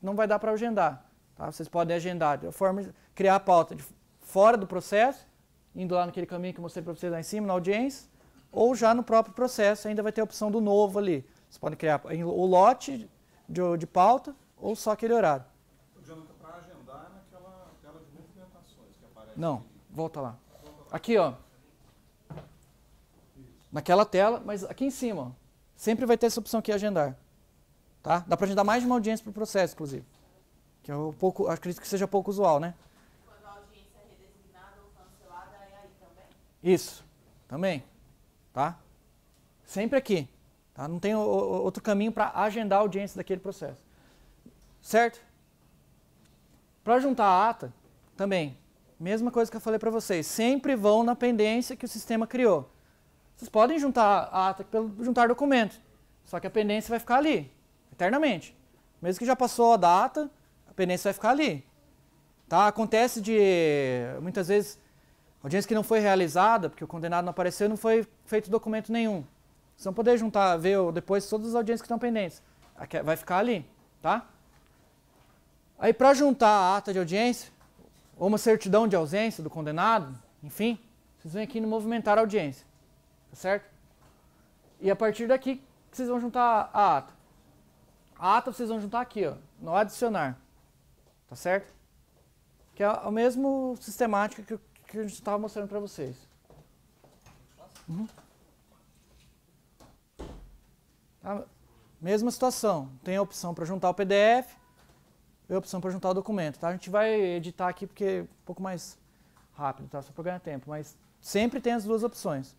Speaker 1: não vai dar para agendar. Tá? Vocês podem agendar de forma de criar a pauta fora do processo, indo lá naquele caminho que eu mostrei para vocês lá em cima, na audiência, ou já no próprio processo, ainda vai ter a opção do novo ali. Vocês podem criar o lote de pauta ou só aquele horário.
Speaker 7: Jonathan, para agendar naquela tela de movimentações que aparece.
Speaker 1: Não, volta lá. Aqui, ó. Naquela tela, mas aqui em cima, ó. Sempre vai ter essa opção aqui, agendar. Tá? Dá para agendar mais de uma audiência para o processo, inclusive. Que é acredito que seja pouco usual, né?
Speaker 3: Quando a audiência é redesignada ou cancelada, é aí também?
Speaker 1: Isso, também. Tá? Sempre aqui. Tá? Não tem outro caminho para agendar a audiência daquele processo. Certo? Para juntar a ata, também. Mesma coisa que eu falei para vocês. Sempre vão na pendência que o sistema criou. Vocês podem juntar a ata pelo juntar documento. Só que a pendência vai ficar ali, eternamente. Mesmo que já passou a data, a pendência vai ficar ali. Tá? Acontece de, muitas vezes, audiência que não foi realizada, porque o condenado não apareceu e não foi feito documento nenhum. Vocês vão poder juntar, ver depois todas as audiências que estão pendentes. Vai ficar ali, tá? Aí, para juntar a ata de audiência, ou uma certidão de ausência do condenado, enfim, vocês vêm aqui no movimentar a audiência, tá certo? E a partir daqui, vocês vão juntar a ata. A ata vocês vão juntar aqui, ó, no adicionar, tá certo? Que é a mesma sistemática que a gente estava mostrando para vocês. Uhum. Tá? Mesma situação, tem a opção para juntar o PDF e a opção para juntar o documento. Tá? A gente vai editar aqui porque é um pouco mais rápido, tá? Só para ganhar tempo, mas sempre tem as duas opções.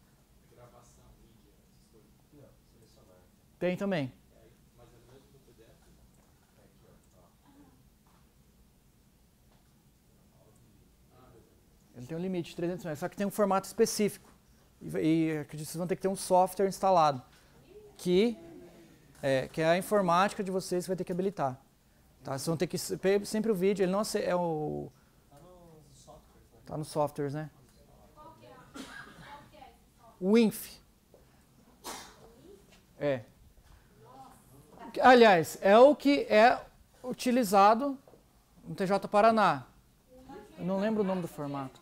Speaker 9: Gravação, mídia, selecionar.
Speaker 1: Tem também.
Speaker 9: Mas é mesmo do PDF?
Speaker 1: Ele tem um limite de 300 MB, só que tem um formato específico. E acredito que vocês vão ter que ter um software instalado, que é a informática de vocês que vai ter que habilitar. Tá? Vocês vão ter que sempre o vídeo, ele não é o... Tá nos softwares, né?
Speaker 3: Qual que é esse software?
Speaker 1: O WINF. É. Aliás, é o que é utilizado no TJ Paraná. Eu não lembro o nome do formato.